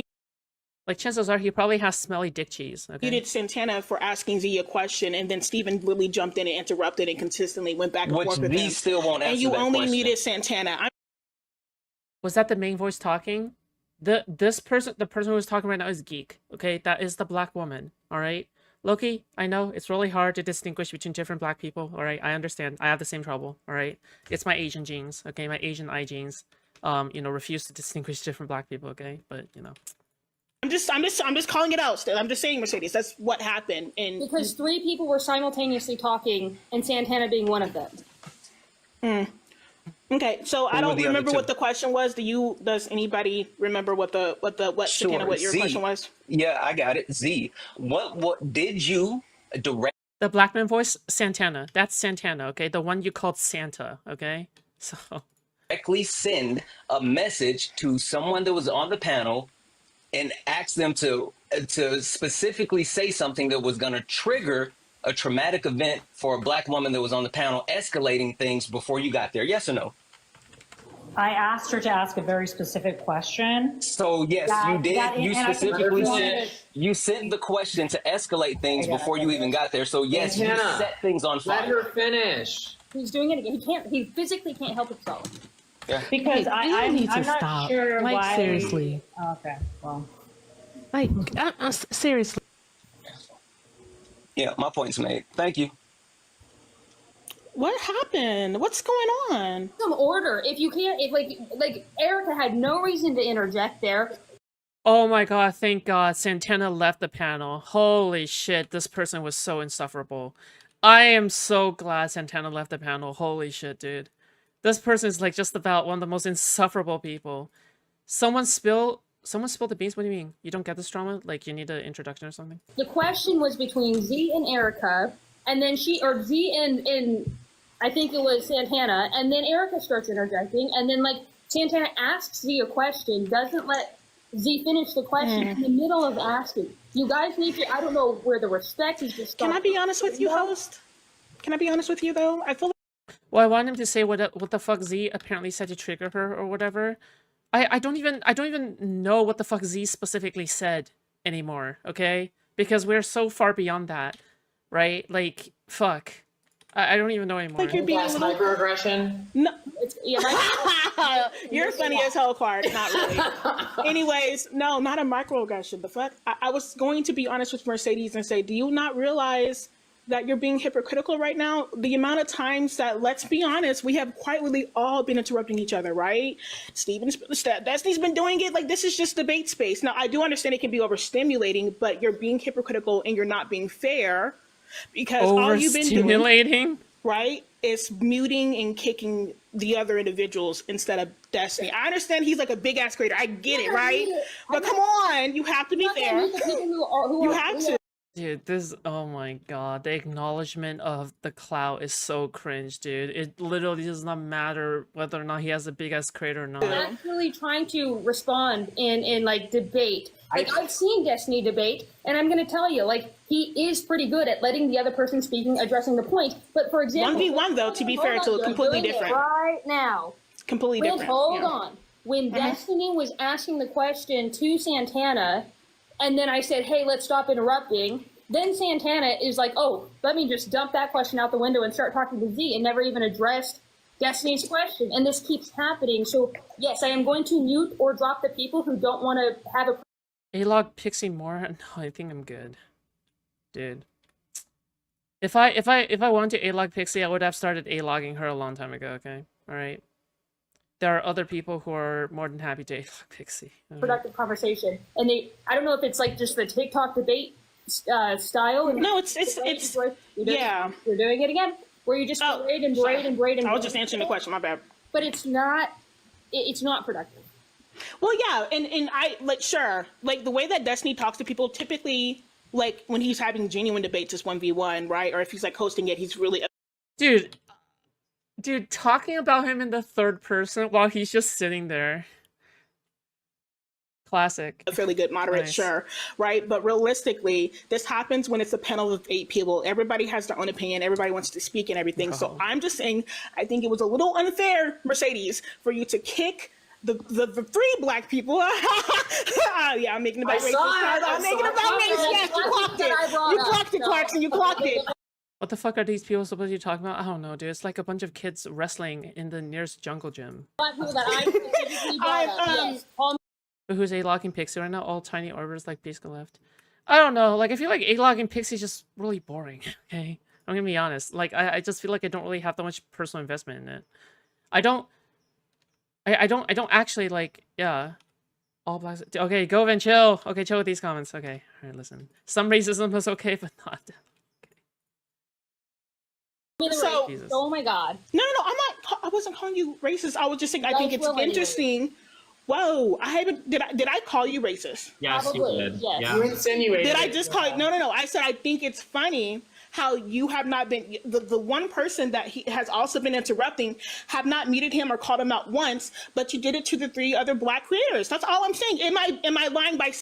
Like, chances are he probably has smelly dick cheese. Okay. muted Santana for asking Z a question, and then Steven literally jumped in and interrupted and consistently went back and Which forth with we him. still won't answer And you that only question. muted Santana. Was that the main voice talking? The person who was talking right now is Geek. Okay, that is the black woman. All right, Loki. I know it's really hard to distinguish between different black people. All right, I understand. I have the same trouble. All right, it's my Asian genes. Okay, my Asian eye genes. Refuse to distinguish different black people. Okay, but I'm just calling it out. Still, I'm just saying, Mercedes. That's what happened. And Because 3 people were simultaneously talking, and Santana being one of them. okay, so I were don't the other remember two? what the question was. Does anybody remember what Santana, what your Z. question was? Yeah, I got it. Z. What did you direct The black man voice, Santana. That's Santana, okay? The one you called Santa, okay? So Directly send a message to someone that was on the panel and ask them to specifically say something that was going to trigger a traumatic event for a black woman that was on the panel, escalating things before you got there. Yes or no? I asked her to ask a very specific question. So yes, you did. You specifically sent the question to escalate things before you even got there. So yes, you set things on fire. Let her finish. He's doing it again. He physically can't help himself. Yeah. Because I'm to not stop. sure Like, why. seriously. Okay, well. Like, seriously. Yeah, my point's made. Thank you. What happened? What's going on? Some order. If you can't, if like Erica had no reason to interject there. oh my god, thank god Santana left the panel. Holy shit, this person was so insufferable. I am so glad Santana left the panel. Holy shit, dude. This person is like just about one of the most insufferable people. Someone spilled the beans? What do you mean? You don't get this drama? Like you need an introduction or something? The question was between Z and Erica, and then Z and I think it was Santana, and then Erica starts interjecting, and then like Santana asks Z a question, doesn't let Z finish the question in the middle of asking. You guys need to, I don't know where the respect is just. Can I be honest with you, host? Can I be honest with you though? I feel like Well, I want him to say what the fuck Z apparently said to trigger her or whatever. I don't even know what the fuck Z specifically said anymore, okay? Because we're so far beyond that, right? Like, fuck. I don't even know anymore. you're being a Last little... microaggression. No. Yeah, You're funny as hell, Clark. Not really. Anyways, no, not a microaggression. The fuck? I was going to be honest with Mercedes and say, do you not realize that you're being hypocritical right now? The amount of times that, let's be honest, we have quite really all been interrupting each other, right? Destiny's been doing it. Like, this is just debate space. Now, I do understand it can be overstimulating, but you're being hypocritical and you're not being fair because all you've been doing, right, is muting and kicking the other individuals instead of Destiny. I understand he's like a big ass creator. I get it, right? But come on, you have to be fair. You have to. Dude, this, oh my god, the acknowledgement of the Clout is so cringe, dude. It literally does not matter whether or not he has a big ass crater or not. I'm actually trying to respond in like debate. Like I've seen Destiny debate, and I'm gonna tell you, like he is pretty good at letting the other person speaking, addressing the point. But for example, 1v1 though, to be fair, it's completely different. Right now, Completely different. Hold on. When Destiny was asking the question to Santana, and then I said, hey, let's stop interrupting. Then Santana is like, oh, let me just dump that question out the window and start talking to Z and never even addressed Destiny's question. And this keeps happening. So, yes, I am going to mute or drop the people who don't want to have a... A-log Pixie more? No, I think I'm good. Dude. If I wanted to A-log Pixie, I would have started A-logging her a long time ago, okay? Alright? There are other people who are more than happy to A-log Pixie. Okay? Productive conversation. And I don't know if it's like just the TikTok debate style. No, it's yeah. You're doing it again. Where you just braid and braid and braid and I was just answering the question, my bad. But it's not productive. Well, yeah, and I, like, sure. Like, the way that Destiny talks to people, typically, like, when he's having genuine debates, it's 1v1, right? Or if he's, like, hosting it, he's really... Dude, talking about him in the third person while he's just sitting there. Classic. A fairly good moderator, nice. Sure, right? But realistically, this happens when it's a panel of 8 people. Everybody has their own opinion. Everybody wants to speak and everything. So I'm just saying, I think it was a little unfair, Mercedes, for you to kick the 3 black people. Yeah, I'm making it about race. I'm making it about race. Yes, you clocked it. You clocked it, Clarkson. You clocked it. What the fuck are these people supposed to be talking about? I don't know, dude. It's like a bunch of kids wrestling in the nearest jungle gym. Black people that I specifically brought up, yes. Who's A-logging Pixie right now? All tiny orbiters like basically left. I don't know. Like, I feel like A-logging Pixie is just really boring. Okay, I'm gonna be honest. Like, I just feel like I don't really have that much personal investment in it. I don't actually like. Yeah, all blacks. Okay, go and chill. Okay, chill with these comments. Okay, all right. Listen, some racism is okay, but not. So, oh my god. No, I wasn't calling you racist. I was just saying I think it's interesting. Whoa, I haven't. Did I call you racist? Yes, probably. You did. Yes. Yeah. You insinuated. Did I just call you? No. I said I think it's funny how you have not been, the one person that he has also been interrupting, have not muted him or called him out once, but you did it to the 3 other Black creators. That's all I'm saying. Am I lying by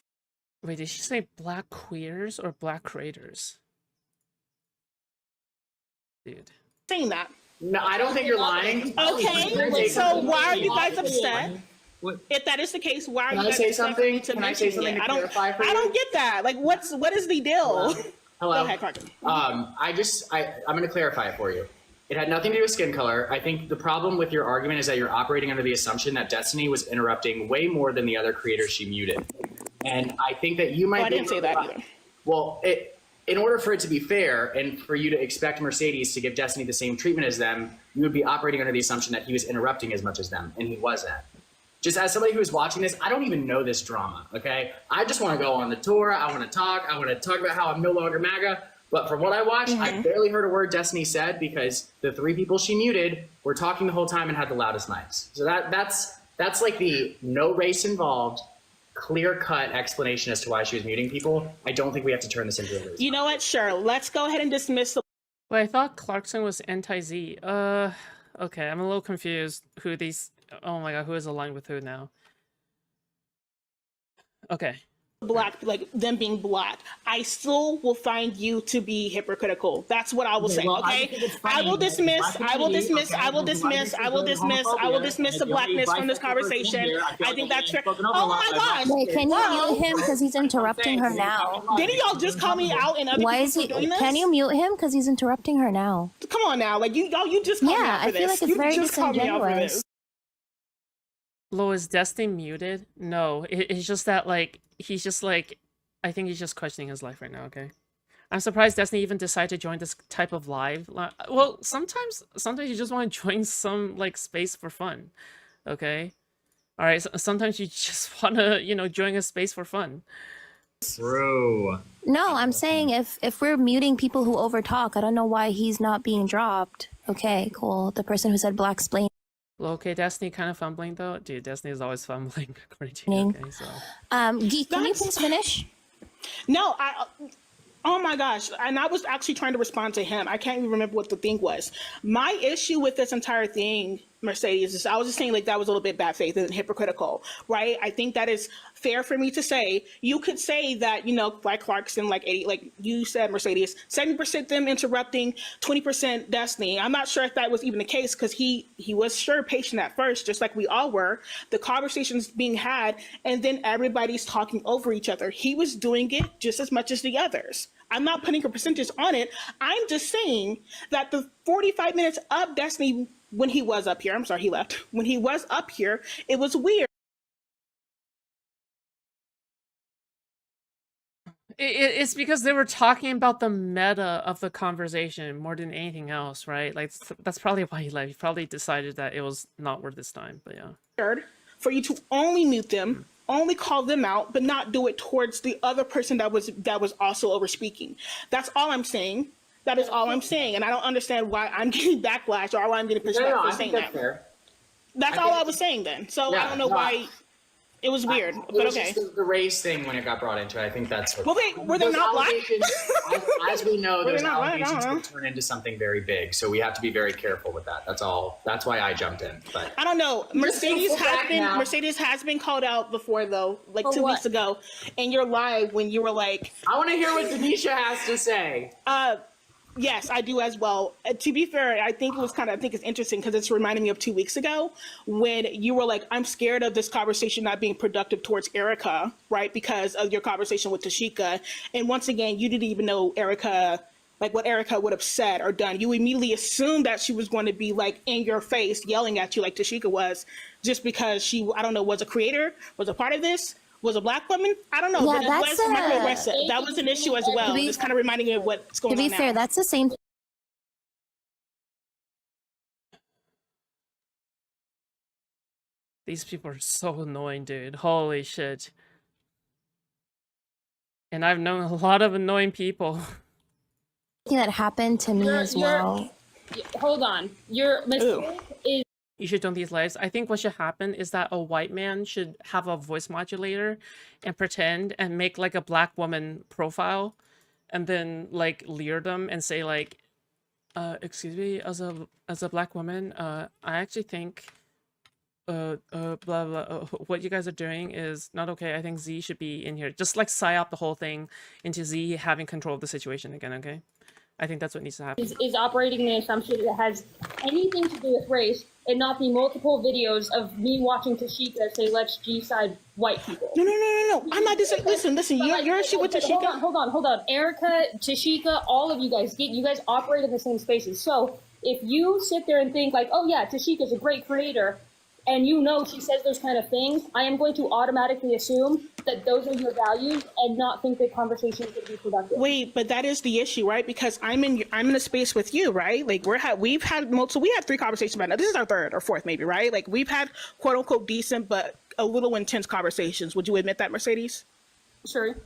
Wait, did she say Black queers or Black creators? Dude. saying that? No, I don't think you're lying. Okay, so why are you guys upset? What? If that is the case, why are Can you I guys say upset something? to Can I say mention something it? to I don't clarify for you? I don't get that. Like, what is the deal? Hello. Go ahead, Clark. I'm going to clarify it for you. It had nothing to do with skin color. I think the problem with your argument is that you're operating under the assumption that Destiny was interrupting way more than the other creators she muted. And I think that you might I didn't say that either. Well, in order for it to be fair and for you to expect Mercedes to give Destiny the same treatment as them, you would be operating under the assumption that he was interrupting as much as them, and he wasn't. Just as somebody who's watching this, I don't even know this drama, okay? I just want to go on the tour. I want to talk about how I'm no longer MAGA. But from what I watched, I barely heard a word Destiny said because the 3 people she muted were talking the whole time and had the loudest mics. So that's like the no race involved, clear-cut explanation as to why she was muting people. I don't think we have to turn this into a race. You know what? Sure. Let's go ahead and dismiss the Wait, I thought Clarkson was anti-Z. Okay, I'm a little confused who these... Oh my god, who is aligned with who now? Okay. Black, like them being Black. I still will find you to be hypocritical. That's what I will say, okay? I will dismiss the Blackness from this conversation. I think that's fair. Oh my gosh. Wait, can you mute him because he's interrupting her now? Didn't y'all just call me out and other Why is he? doing this? Can you mute him because he's interrupting her now? Come on now, like you just called me Yeah, out for I feel this. like it's You very just called me out for disingenuous. this. Lo, is Destiny muted? No, it's just that, like, he's just, like... I think he's just questioning his life right now, okay? I'm surprised Destiny even decided to join this type of live. Well, sometimes you just want to join some, like, space for fun, okay? Alright, so sometimes you just want to, you know, join a space for fun. True. No, I'm saying if we're muting people who overtalk, I don't know why he's not being dropped. Okay, cool. The person who said black splain. Well, okay, Destiny kind of fumbling, though. Dude, Destiny is always fumbling, according to you, okay, so... Geek, can you please finish? No, oh my gosh. And I was actually trying to respond to him. I can't even remember what the thing was. My issue with this entire thing, Mercedes, is I was just saying like that was a little bit bad faith and hypocritical, right? I think that is fair for me to say. You could say that, you know, like Clarkson, like 80, like you said, Mercedes, 70% them interrupting, 20% Destiny. I'm not sure if that was even the case because he was sure patient at first, just like we all were. The conversations being had, and then everybody's talking over each other. He was doing it just as much as the others. I'm not putting a percentage on it. I'm just saying that the 45 minutes of Destiny when he was up here, I'm sorry, he left. When he was up here, it was weird. It's because they were talking about the meta of the conversation more than anything else, right? Like, that's probably why he left. He probably decided that it was not worth his time, but yeah. For you to only mute them, only call them out, but not do it towards the other person that was also over speaking. That's all I'm saying. That is all I'm saying. And I don't understand why I'm getting backlash or why I'm getting pushback for saying that. Fair. That's all I was saying then. So I don't know why it was weird, but okay. Just the race thing when it got brought into it, I think that's what... Well, wait, were they not Black? As we know, those allegations Black? can turn into something very big, so we have to be very careful with that. That's all. That's why I jumped in. But I don't know. Mercedes has been called out before though, like For 2 what? weeks ago, and you're live when you were like, I want to hear what Denisha has to say. yes, I do as well. To be fair, I think it's interesting because it's reminding me of 2 weeks ago when you were like, I'm scared of this conversation not being productive towards Erica, right? Because of your conversation with Tashika. And once again, you didn't even know Erica, like what Erica would have said or done. You immediately assumed that she was going to be like in your face, yelling at you like Tashika was, just because she, I don't know, was a creator, was a part of this, was a Black woman. I don't know, Yeah, but it was microaggressive. That was an issue as well. It's kind of reminding me of what's going To on be fair, now. that's the same. These people are so annoying, dude. Holy shit. And I've known a lot of annoying people. Thing that happened to me as well. Hold on. Your mistake is You should join these lives. I think what should happen is that a white man should have a voice modulator and pretend and make like a Black woman profile and then like leer them and say like, excuse me, as a black woman, I actually think blah blah, what you guys are doing is not okay. I think Z should be in here. Just like psyop the whole thing into Z having control of the situation again, okay? I think that's what needs to happen. Is operating the assumption that it has anything to do with race and not the multiple videos of me watching Tashika say, let's G-side white people. No. I'm not just listen. You're issue with Tashika. Hold on. Erica, Tashika, all of you guys operate in the same spaces. So if you sit there and think like, oh yeah, Tashika's a great creator, and you know she says those kind of things, I am going to automatically assume that those are your values and not think that conversation is going to be productive. Wait, but that is the issue, right? Because I'm in a space with you, right? Like we had 3 conversations about it. This is our 3rd or 4th maybe, right? Like we've had quote unquote decent but a little intense conversations. Would you admit that, Mercedes? Sure.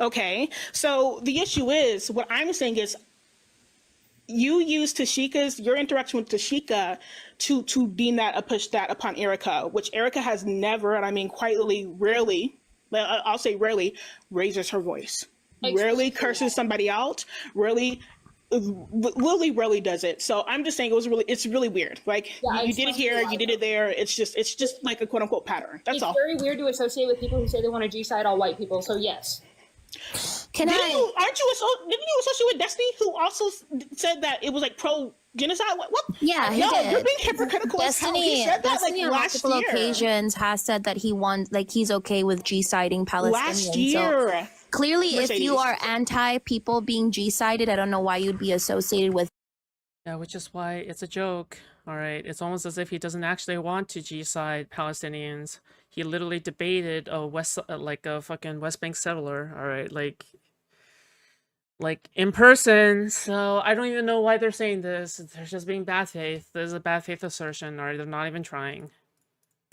Okay. So the issue is, what I'm saying is, you use your interaction with Tashika to deem that push that upon Erica, which Erica has never, and I mean quite rarely, I'll say rarely, raises her voice. Rarely curses somebody out. Rarely does it. So I'm just saying it's really weird. Like you did it here, you did it there. It's just like a quote unquote pattern. That's all. It's very weird to associate with people who say they want to G-side all white people. So yes. Didn't you associate with Destiny, who also said that it was like pro genocide? What? Yeah, he did. You're being hypocritical. Destiny, He said that Destiny on last multiple year. occasions has said that he's okay with G-siding Palestinians. Last year. So clearly, Mercedes. if you are anti people being G-sided, I don't know why you'd be associated with. Yeah, which is why it's a joke. All right, it's almost as if he doesn't actually want to G-side Palestinians. He literally debated a fucking West Bank settler. All right, like in person. So I don't even know why they're saying this. They're just being bad faith. This is a bad faith assertion, or they're not even trying.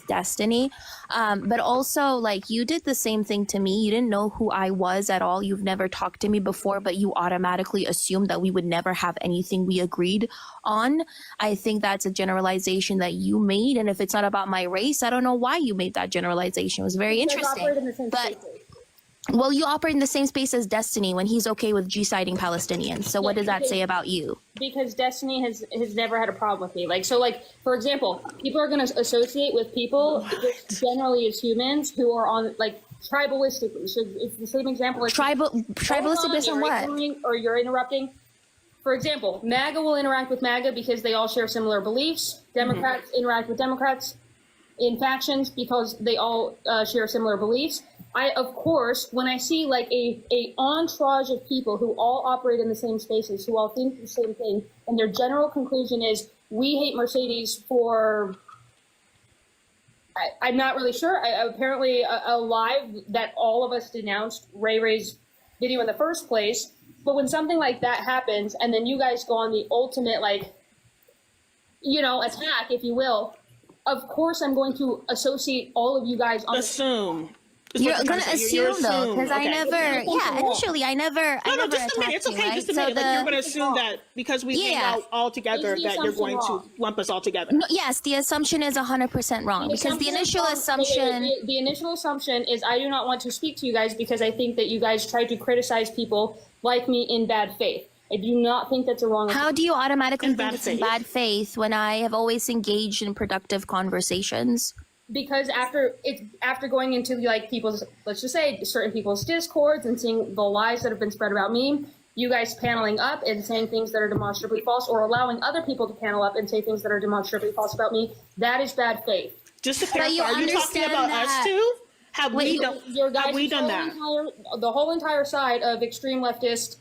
Destiny, but also like you did the same thing to me. You didn't know who I was at all. You've never talked to me before, but you automatically assumed that we would never have anything we agreed on. I think that's a generalization that you made, and if it's not about my race, I don't know why you made that generalization. It was very interesting. Well, you operate in the same space as Destiny when he's okay with G-siding Palestinians. So what does that say about you? Because Destiny has never had a problem with me. For example, people are going to associate with people just generally as humans who are on tribalistically. So it's the same example. Tribalistic based on what? Or you're interrupting. For example, MAGA will interact with MAGA because they all share similar beliefs. Democrats interact with Democrats in factions because they all share similar beliefs. Of course, when I see like a entourage of people who all operate in the same spaces, who all think the same thing, and their general conclusion is, we hate Mercedes for, I'm not really sure. Apparently a live that all of us denounced Ray Ray's video in the first place. But when something like that happens, and then you guys go on the ultimate, attack, if you will, of course I'm going to associate all of you guys on assume. You're gonna assume though, because I never. Yeah, initially I never. No, just a minute. It's okay. Just a minute. You're gonna assume that because we hang out all together, that you're going to lump us all together. No, yes, the assumption is 100% wrong because the initial assumption. The initial assumption is I do not want to speak to you guys because I think that you guys try to criticize people like me in bad faith. I do not think that's a wrong. How do you automatically think it's in bad faith when I have always engaged in productive conversations? Because after going into people's, let's just say, certain people's discords and seeing the lies that have been spread about me, you guys paneling up and saying things that are demonstrably false, or allowing other people to panel up and say things that are demonstrably false about me, that is bad faith. Just to clarify, are you talking about us too? Have we done that? The whole entire side of extreme leftist.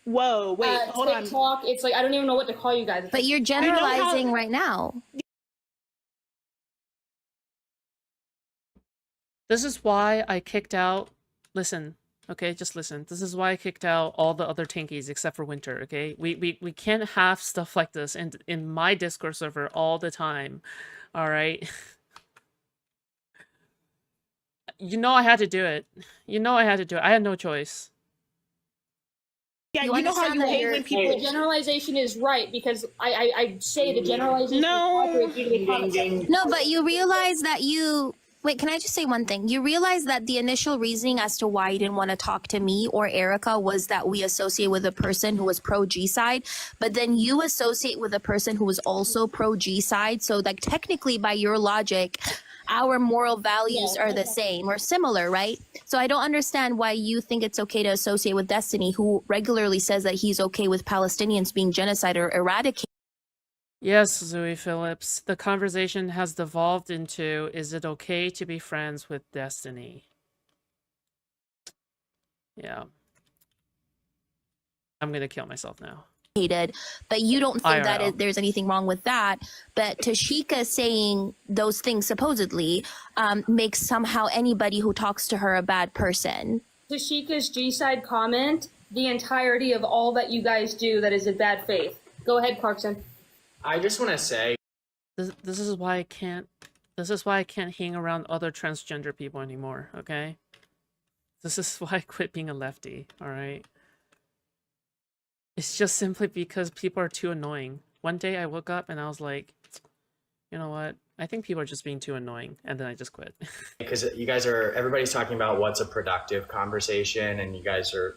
Whoa, wait, hold on. TikTok, it's like I don't even know what to call you guys. But you're generalizing right now. This is why I kicked out, listen, okay, just listen. This is why I kicked out all the other Tinkies except for Winter, okay? We can't have stuff like this in my Discord server all the time, all right? You know I had to do it. I had no choice. Yeah, you know how you hate when people... The generalization is right, because I say the generalization is accurate due to the context. No, but you realize that you Wait, can I just say one thing? You realize that the initial reasoning as to why you didn't want to talk to me or Erica was that we associate with a person who was pro G side, but then you associate with a person who was also pro G side. So like technically by your logic, our moral values are the same or similar, right? So I don't understand why you think it's okay to associate with Destiny, who regularly says that he's okay with Palestinians being genocide or eradicated. Yes, Zoe Phillips. The conversation has devolved into, is it okay to be friends with Destiny? Yeah. I'm gonna kill myself now. But you don't think that IRL. there's anything wrong with that. But Tashika saying those things supposedly makes somehow anybody who talks to her a bad person. Tashika's G-side comment, the entirety of all that you guys do that is in bad faith. Go ahead, Clarkson. I just want to say, This is why I can't. This is why I can't hang around other transgender people anymore. Okay. This is why I quit being a lefty. All right. It's just simply because people are too annoying. One day I woke up and I was like, you know what? I think people are just being too annoying, and then I just quit. because you guys everybody's talking about what's a productive conversation, and you guys are,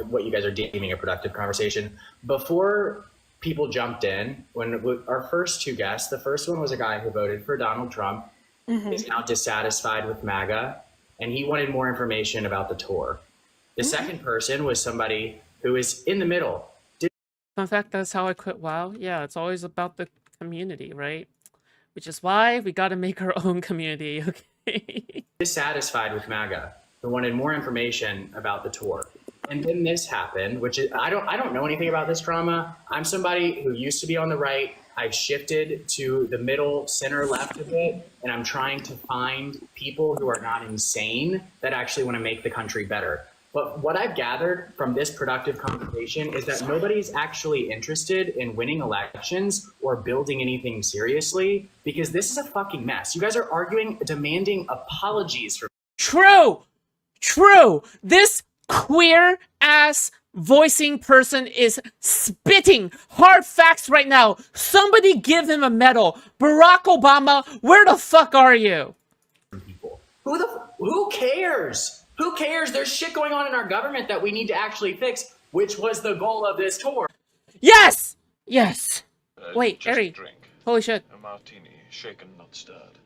what you guys are deeming a productive conversation. Before people jumped in, when our first two guests, the first one was a guy who voted for Donald Trump, is now dissatisfied with MAGA, and he wanted more information about the tour. The second person was somebody who is in the middle. In fact, that's how I quit WoW. Yeah, it's always about the community, right? Which is why we got to make our own community, okay? Dissatisfied with MAGA, who wanted more information about the tour. And then this happened, which is, I don't know anything about this drama. I'm somebody who used to be on the right. I've shifted to the middle, center, left of it, and I'm trying to find people who are not insane that actually want to make the country better. But what I've gathered from this productive conversation is that nobody's actually interested in winning elections or building anything seriously, because this is a fucking mess. You guys are arguing, demanding apologies for. True! True! This queer ass voicing person is spitting hard facts right now. Somebody give him a medal. Barack Obama, where the fuck are you? People. Who cares? Who cares? There's shit going on in our government that we need to actually fix, which was the goal of this tour. Yes! Yes! Wait, Ari. Holy shit. A martini, shaken, not stirred.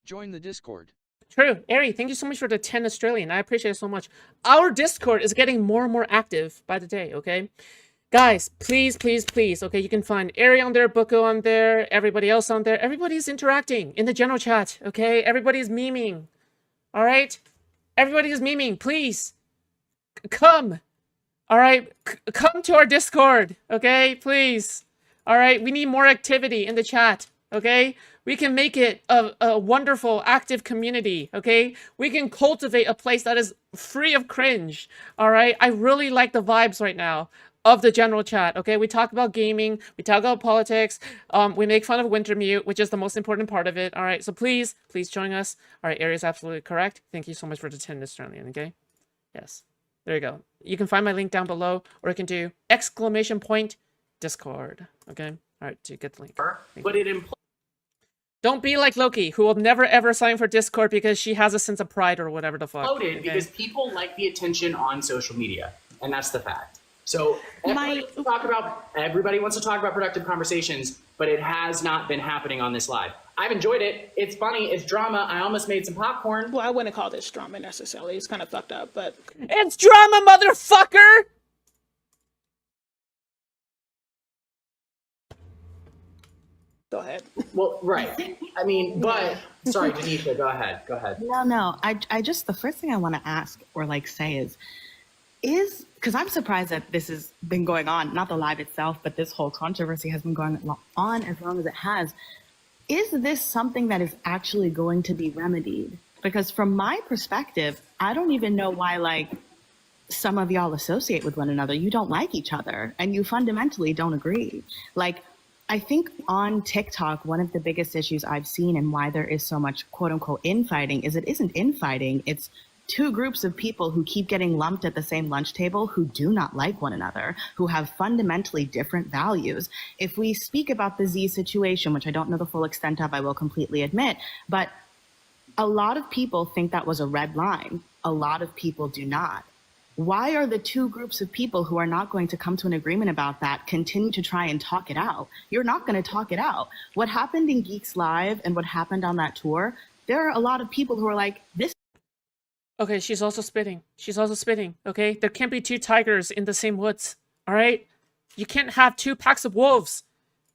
Join the Discord. True. Ari, thank you so much for the 10 Australian. I appreciate it so much. Our Discord is getting more and more active by the day, okay? Guys, please, please, please, okay? You can find Ari on there, Buko on there, everybody else on there. Everybody's interacting in the general chat, okay? Everybody's memeing, all right? Everybody is memeing, please. Come. All right? Come to our Discord, okay? Please. All right? We need more activity in the chat, okay? We can make it a wonderful, active community, okay? We can cultivate a place that is free of cringe, all right? I really like the vibes right now of the general chat, okay? We talk about gaming, we talk about politics, we make fun of Wintermute, which is the most important part of it, all right? So please, please join us. All right, Ari is absolutely correct. Thank you so much for the 10 Australian, okay? Yes, there you go. You can find my link down below, or you can do !Discord, okay? All right, to get the link. But it implies. Don't be like Loki, who will never ever sign for Discord because she has a sense of pride or whatever the fuck. Okay? Because people like the attention on social media, and that's the fact. So everybody wants to talk about productive conversations, but it has not been happening on this live. I've enjoyed it. It's funny. It's drama. I almost made some popcorn. Well, I wouldn't call this drama necessarily. It's kind of fucked up, but it's drama, motherfucker. Go ahead. Well, right. I mean, but sorry, Denisha, go ahead. Go ahead. No. I just, the first thing I want to ask or say is because I'm surprised that this has been going on, not the live itself, but this whole controversy has been going on as long as it has. Is this something that is actually going to be remedied? Because from my perspective, I don't even know why some of y'all associate with one another. You don't like each other and you fundamentally don't agree. I think on TikTok, one of the biggest issues I've seen and why there is so much quote unquote infighting is it isn't infighting. It's two groups of people who keep getting lumped at the same lunch table who do not like one another, who have fundamentally different values. If we speak about the Z situation, which I don't know the full extent of, I will completely admit, but A lot of people think that was a red line. A lot of people do not. Why are the two groups of people who are not going to come to an agreement about that continue to try and talk it out? You're not going to talk it out. What happened in Geeks Live and what happened on that tour, there are a lot of people who are like, this. Okay, she's also spitting. She's also spitting, okay? There can't be two tigers in the same woods, all right? You can't have two packs of wolves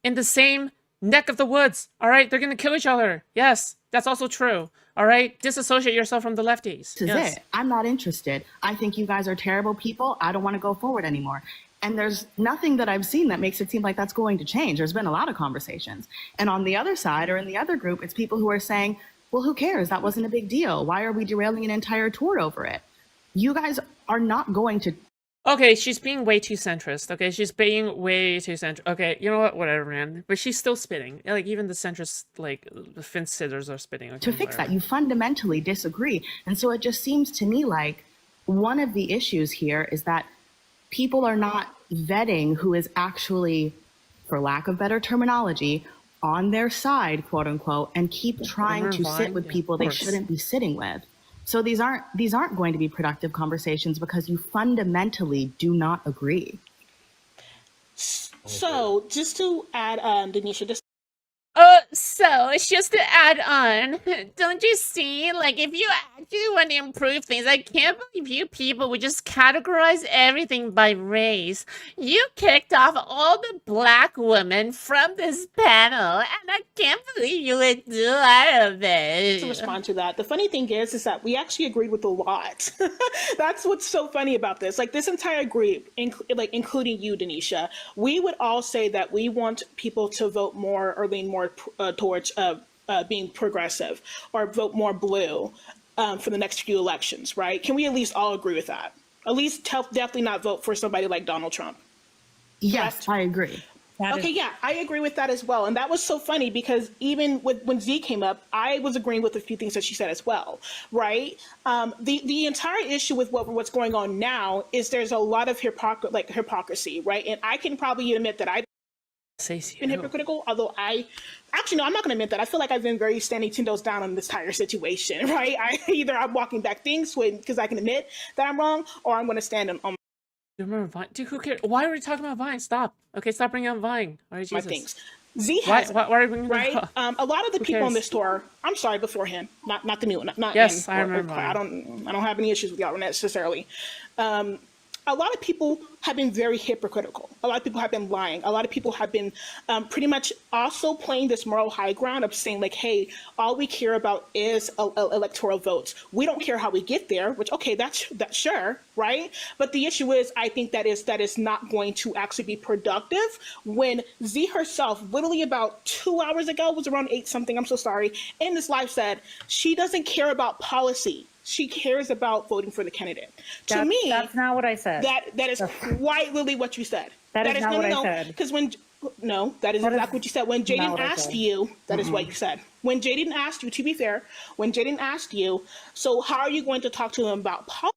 in the same neck of the woods, all right? They're gonna kill each other. Yes, that's also true, all right? Disassociate yourself from the lefties. This is it. I'm not interested. I think you guys are terrible people. I don't want to go forward anymore. And there's nothing that I've seen that makes it seem like that's going to change. There's been a lot of conversations. And on the other side, or in the other group, it's people who are saying, well, who cares? That wasn't a big deal. Why are we derailing an entire tour over it? You guys are not going to. Okay, she's being way too centrist. Okay, she's being way too centrist. Okay, you know what? Whatever, man. But she's still spitting. Like, even the centrist, like, the fence sitters are spitting. Okay, To fix that, you fundamentally disagree. And so it just seems to me like one of the issues here is that people are not vetting who is actually, for lack of better terminology, on their side, quote unquote, and keep trying to sit with people they shouldn't be sitting with. So these aren't going to be productive conversations because you fundamentally do not agree. So just to add, Denisha, just So, just to add on, don't you see, like, if you actually want to improve things, I can't believe you people would just categorize everything by race. You kicked off all the black women from this panel, and I can't believe you would do all of it. to respond to that, the funny thing is that we actually agreed with a lot. That's what's so funny about this. Like, this entire group, like including you, Denisha, we would all say that we want people to vote more or lean more towards being progressive or vote more blue for the next few elections, right? Can we at least all agree with that? At least definitely not vote for somebody like Donald Trump. Yes, I agree. Okay, yeah, I agree with that as well. And that was so funny because even when Z came up, I was agreeing with a few things that she said as well, right? The entire issue with what's going on now is there's a lot of hypocrisy, right? And I can probably admit that I've been hypocritical, although I'm not going to admit that. I feel like I've been very standing 10 toes down on this entire situation, right? I'm walking back things because I can admit that I'm wrong, or I'm going to stand on Do you remember Vine? Dude, who cares? Why are we talking about Vine? Stop. Okay, stop bringing up Vine. All right, my Jesus. things. Z has why are we bringing right? that up? A lot of the Who people on cares? this tour, I'm sorry, beforehand, not the new one, not Yes, in, I or remember I don't have any issues with y'all necessarily. A lot of people have been very hypocritical. A lot of people have been lying. A lot of people have been pretty much also playing this moral high ground of saying like, hey, all we care about is electoral votes. We don't care how we get there, which, okay, that's sure, right? But the issue is, I think that is not going to actually be productive when Z herself, literally about 2 hours ago, was around 8 something, I'm so sorry, in this live said she doesn't care about policy. She cares about voting for the candidate. To me, that's not what I said. That is quite literally what you said. That is not what I said. Because that is exactly what you said. When Jaden asked you, that is what you said. When Jaden asked you, to be fair, when Jaden asked you, so how are you going to talk to them about policy?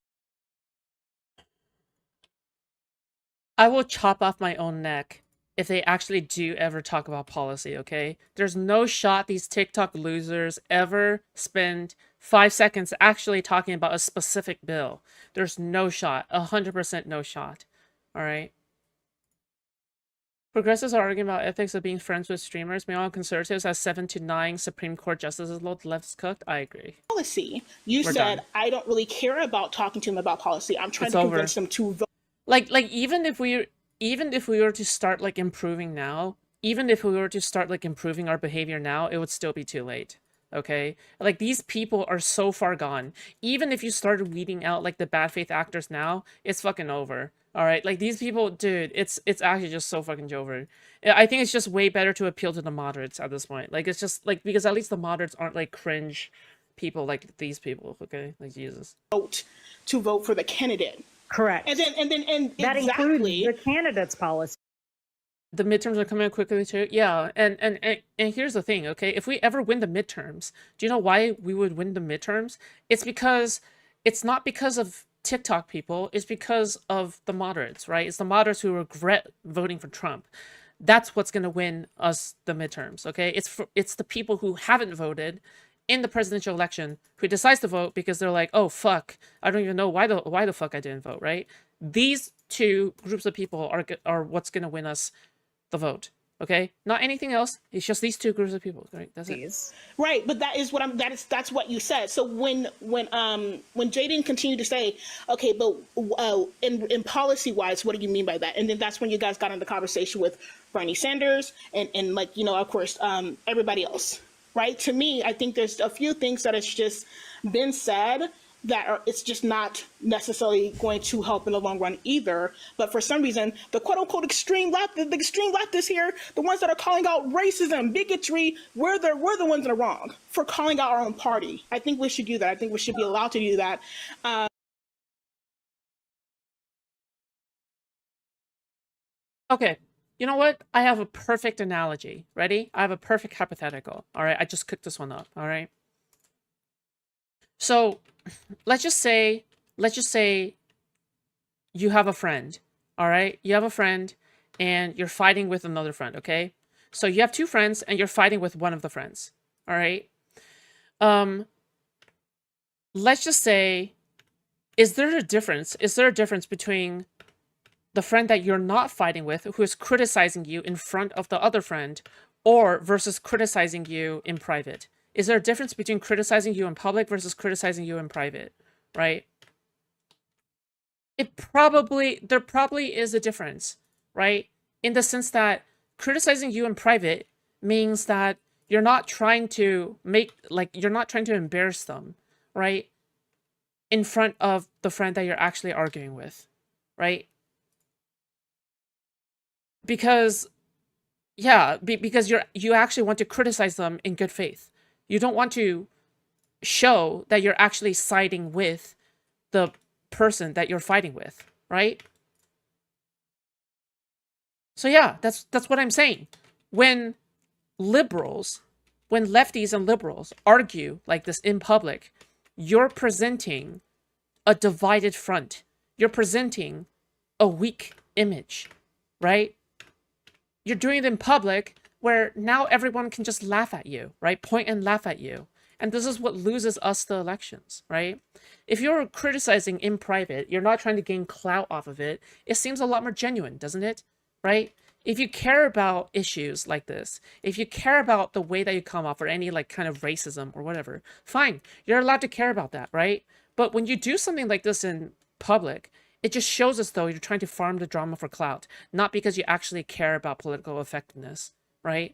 I will chop off my own neck if they actually do ever talk about policy, okay? There's no shot these TikTok losers ever spend 5 seconds actually talking about a specific bill. There's no shot. 100% no shot. All right? Progressives are arguing about ethics of being friends with streamers. Meanwhile, conservatives have 7 to 9 Supreme Court justices. The left's cooked. I agree. Policy. You said, done. I don't really care about talking to them about policy. I'm trying to convince them to vote. Like even if we were to start like improving now, even if we were to start like improving our behavior now, it would still be too late. Okay? Like, these people are so far gone. Even if you started weeding out like the bad faith actors now, it's fucking over. All right? Like, these people, dude, it's actually just so fucking over. I think it's just way better to appeal to the moderates at this point. Like, it's just like, because at least the moderates aren't like cringe people like these people, okay? Like, Jesus. To vote for the candidate. Correct. And that includes the candidate's policy. The midterms are coming up quickly too. Yeah, and here's the thing, okay? If we ever win the midterms, do you know why we would win the midterms? It's not because of TikTok people, it's because of the moderates, right? It's the moderates who regret voting for Trump. That's what's going to win us the midterms, okay? It's the people who haven't voted in the presidential election who decides to vote because they're like, oh fuck, I don't even know why the fuck I didn't vote, right? These two groups of people are what's gonna win us the vote. Okay, not anything else. It's just these two groups of people, right? That's it. Right, but that is what that's what you said. So when Jaden continued to say, okay, but in policy wise, what do you mean by that? And then that's when you guys got into the conversation with Bernie Sanders and like, you know, of course, everybody else, right? To me, I think there's a few things that has just been said that it's just not necessarily going to help in the long run either. But for some reason, the quote unquote extreme leftists here, the ones that are calling out racism, bigotry, we're the ones that are wrong for calling out our own party. I think we should do that. I think we should be allowed to do that. Okay, you know what? I have a perfect analogy. Ready? I have a perfect hypothetical. All right, I just cooked this one up. All right. So let's just say you have a friend. All right, you have a friend and you're fighting with another friend. Okay, so you have two friends and you're fighting with one of the friends. All right. Let's just say, is there a difference between the friend that you're not fighting with, who is criticizing you in front of the other friend, or versus criticizing you in private? Is there a difference between criticizing you in public versus criticizing you in private, right? There probably is a difference, right? In the sense that criticizing you in private means that you're not trying to embarrass them, right? In front of the friend that you're actually arguing with, right? Because you actually want to criticize them in good faith. You don't want to show that you're actually siding with the person that you're fighting with, right? So yeah, that's what I'm saying. When lefties and liberals argue like this in public, you're presenting a divided front. You're presenting a weak image, right? You're doing it in public where now everyone can just laugh at you, right? Point and laugh at you. And this is what loses us the elections, right? If you're criticizing in private, you're not trying to gain clout off of it. It seems a lot more genuine, doesn't it? Right? If you care about issues like this, if you care about the way that you come off or any like kind of racism or whatever, fine. You're allowed to care about that, right? But when you do something like this in public, it just shows as though you're trying to farm the drama for clout, not because you actually care about political effectiveness, right?